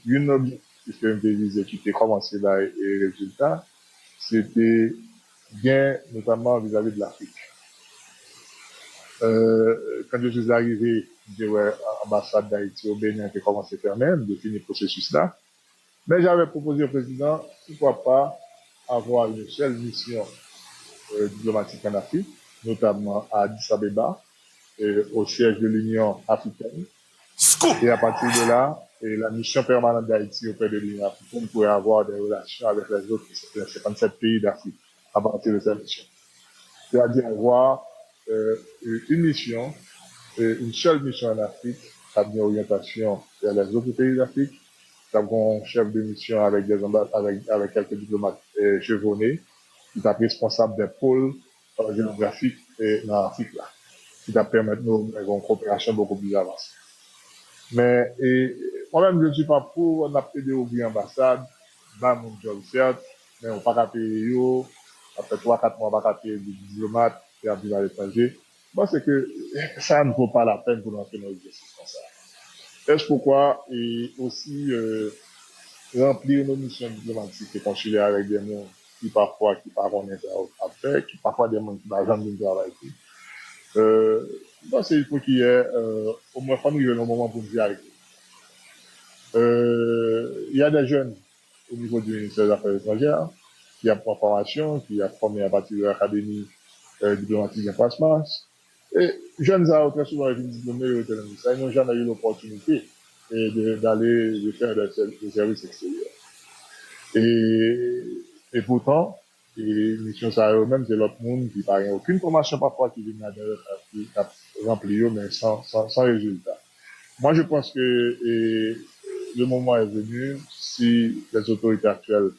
une objectif que je disais qui était commencé là et résultat, c'était bien notamment vis-à-vis de l'Afrique. Quand je suis arrivé, j'ai l'ambassade d'Haïti au Bénin qui a commencé à faire même, de finir le processus là. Mais j'avais proposé au président, pourquoi pas avoir une seule mission diplomatique en Afrique, notamment à Addis Abeba, au siège de l'Union africaine. Et à partir de là, la mission permanente d'Haïti auprès de l'Union africaine pourrait avoir des relations avec les autres 57 pays d'Afrique à partir de cette mission. C'est-à-dire avoir une mission, une seule mission en Afrique, avec une orientation vers les autres pays d'Afrique, d'avoir un chef de mission avec avec quelques diplomates chevronnés, qui est responsable des pôles géographiques dans l'Afrique là, qui va permettre une coopération beaucoup plus avancée. Mais moi-même, je ne suis pas pour on a fait ouvrir ambassade, dans mon job certes, mais on ne peut pas payer après 3-4 mois, on ne peut pas payer des diplomates et à vivre à l'étranger. Moi, c'est que ça ne vaut pas la peine pour nous faire nos exercices comme ça. Est-ce pourquoi et aussi remplir nos missions diplomatiques et consulaires avec des gens qui parfois ont à faire, qui parfois des gens qui n'ont jamais de travail. Moi, c'est il faut qu'il y ait au moins pas nous il y a un moment pour nous y arriver. Il y a des jeunes au niveau du ministère des Affaires étrangères qui a en formation, qui a formé à partir de l'académie diplomatique en France. Et jeunes à très souvent été diplômés au télévision, ils n'ont jamais eu l'opportunité d'aller faire des services extérieurs. Et pourtant, et mission ça eux-mêmes, c'est l'autre monde qui n'a aucune formation parfois qui vient qui a rempli mais sans résultat. Moi, je pense que le moment est venu, si les autorités actuelles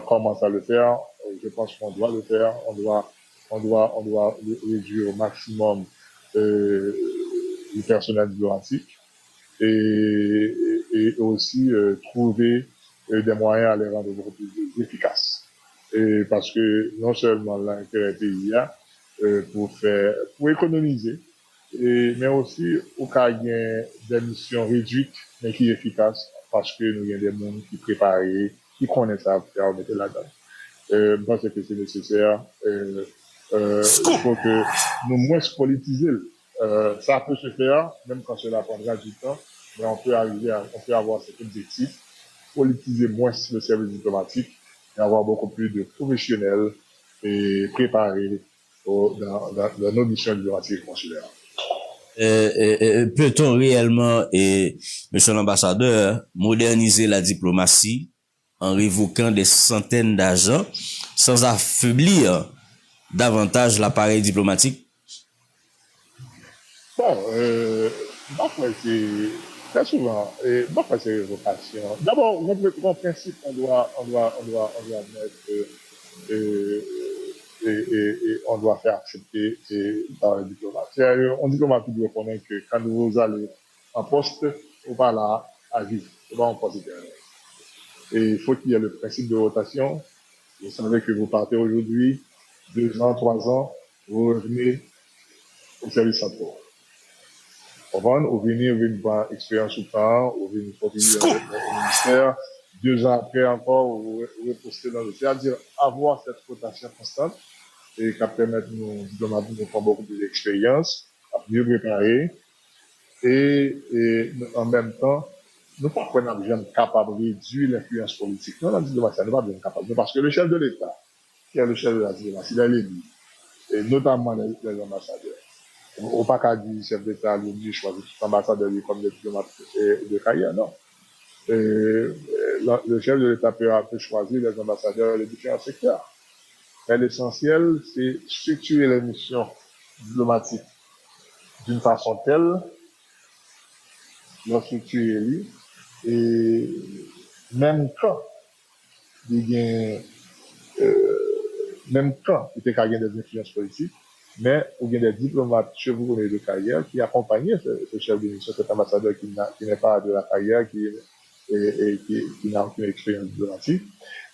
commencent à le faire, je pense qu'on doit le faire. On doit réduire au maximum le personnel diplomatique et aussi trouver des moyens à les rendre beaucoup plus efficaces. Et parce que non seulement l'intérêt pays pour économiser, mais aussi au cas il y a des missions réduites mais qui efficaces parce que nous avons des gens qui préparent, qui connaissent ça faire mettre là-dedans. Je pense que c'est nécessaire. Il faut que nous moins politiser. Ça peut se faire, même quand cela prendra du temps, mais on peut avoir cet objectif, politiser moins le service diplomatique et avoir beaucoup plus de professionnels et préparés dans nos missions diplomatiques et consulaires. Peut-on réellement, monsieur l'ambassadeur, moderniser la diplomatie en révoquant des centaines d'agents sans affaiblir davantage l'appareil diplomatique? Bon, parfois c'est très souvent, parfois c'est révocation. D'abord, notre principe, on doit mettre on doit faire accepter par les diplomates. Un diplomate qui doit connaître que quand vous allez en poste, on va là à vivre, on va en poste éternel. Et il faut qu'il y ait le principe de rotation. Vous savez que vous partez aujourd'hui, 2 ans, 3 ans, vous revenez au service central. Vous venez voir expérience au temps, vous venez continuer avec le ministère. 2 ans après encore, vous repostez dans le. C'est-à-dire avoir cette rotation constante et qui permet nous diplomates de prendre beaucoup plus d'expérience, à mieux préparer et en même temps, nous pas qu'on a besoin capable de réduire l'influence politique. Non, la diplomatie, nous pas bien capable. Parce que le chef de l'État, qui est le chef de la diplomatie, il est l'élu, et notamment les ambassadeurs. Au pas qu'à dire chef d'État, lui, choisir tout ambassadeur comme des diplomates de carrière, non. Le chef de l'État peut choisir les ambassadeurs des différents secteurs. Mais l'essentiel, c'est structurer les missions diplomatiques d'une façon telle, leur structurer et même quand il y a même quand il y a des influences politiques, mais il y a des diplomates chevronnés de carrière qui accompagnent ce chef de mission, cet ambassadeur qui n'est pas de la carrière, qui n'a aucune expérience diplomatique,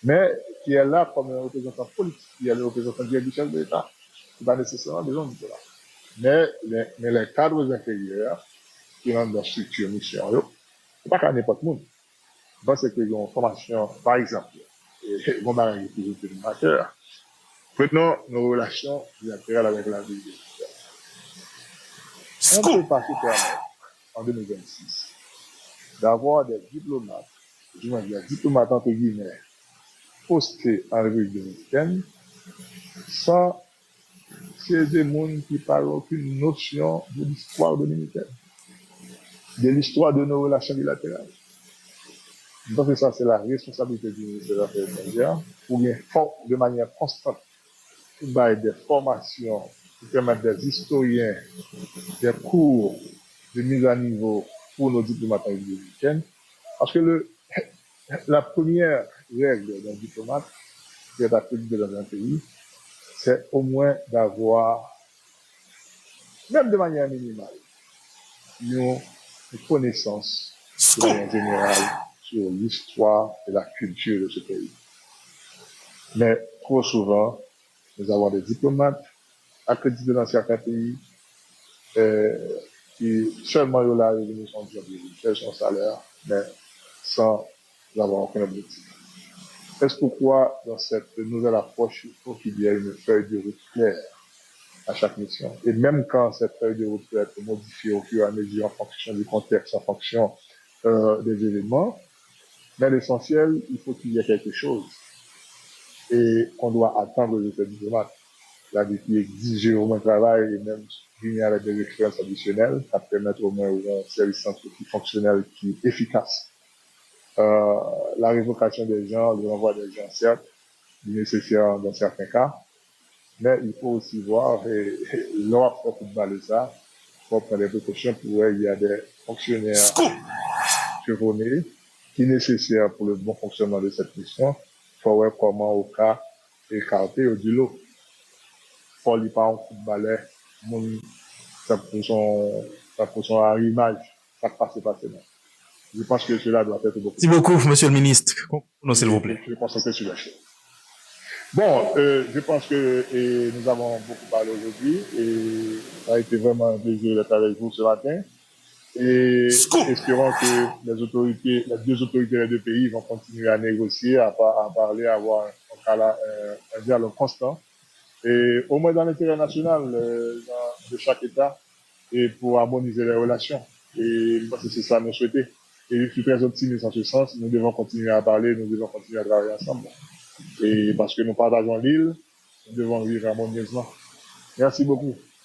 mais qui est là comme un représentant politique, qui est le représentant du chef de l'État, qui n'a pas nécessairement besoin de diplomate. Mais les cadres inférieurs qui rentrent dans la structure mission, c'est pas qu'à n'importe qui. Donc, c'est qu'ils ont une formation, par exemple, et bon, bah, il y a toujours de master. Maintenant, nos relations bilatérales avec la ville. On peut pas se permettre, en 2026, d'avoir des diplomates, je veux dire, diplomates entre guillemets, postés en République dominicaine, sans c'est des gens qui parlent aucune notion de l'histoire dominicaine, de l'histoire de nos relations bilatérales. Donc ça, c'est la responsabilité du ministère des Affaires étrangères pour bien de manière constante des formations qui permettent des historiens, des cours de mise à niveau pour nos diplomates dominicains. Parce que la première règle d'un diplomate qui est accrédité dans un pays, c'est au moins d'avoir, même de manière minimale, une connaissance de manière générale sur l'histoire et la culture de ce pays. Mais trop souvent, nous avons des diplomates accrédités dans certains pays qui seulement ont la revenu son job, son salaire, mais sans avoir aucun objectif. C'est pourquoi, dans cette nouvelle approche, il faut qu'il y ait une feuille de route claire à chaque mission. Et même quand cette feuille de route peut être modifiée au fur et à mesure en fonction du contexte, en fonction des événements, mais l'essentiel, il faut qu'il y ait quelque chose et qu'on doit attendre de ces diplomates. Là, qui exige au moins travail et même venir avec des expériences additionnelles, ça permet au moins un service central qui fonctionnel, qui est efficace. La révocation des gens, le renvoi des gens, certes, est nécessaire dans certains cas, mais il faut aussi voir, et lors de football ça, il faut prendre des précautions pour il y a fonctionnaire chevronné qui est nécessaire pour le bon fonctionnement de cette mission. Il faut voir comment au cas écarté au du lot. Faut lui pas un coup de balai, ça pour son arrimage, ça passe facilement. Je pense que cela doit être beaucoup. Merci beaucoup, monsieur le ministre. Non, s'il vous plaît. Je concentrer sur la chose. Bon, je pense que nous avons beaucoup parlé aujourd'hui et ça a été vraiment un plaisir d'être avec vous ce matin. Et espérons que les deux autorités des deux pays vont continuer à négocier, à parler, à avoir un dialogue constant. Et au moins dans l'intérêt national de chaque État et pour harmoniser les relations. Et moi, c'est ça nous souhaiter. Et je suis très optimiste en ce sens. Nous devons continuer à parler, nous devons continuer à travailler ensemble. Et parce que nous partageons l'île, nous devons vivre harmonieusement. Merci beaucoup.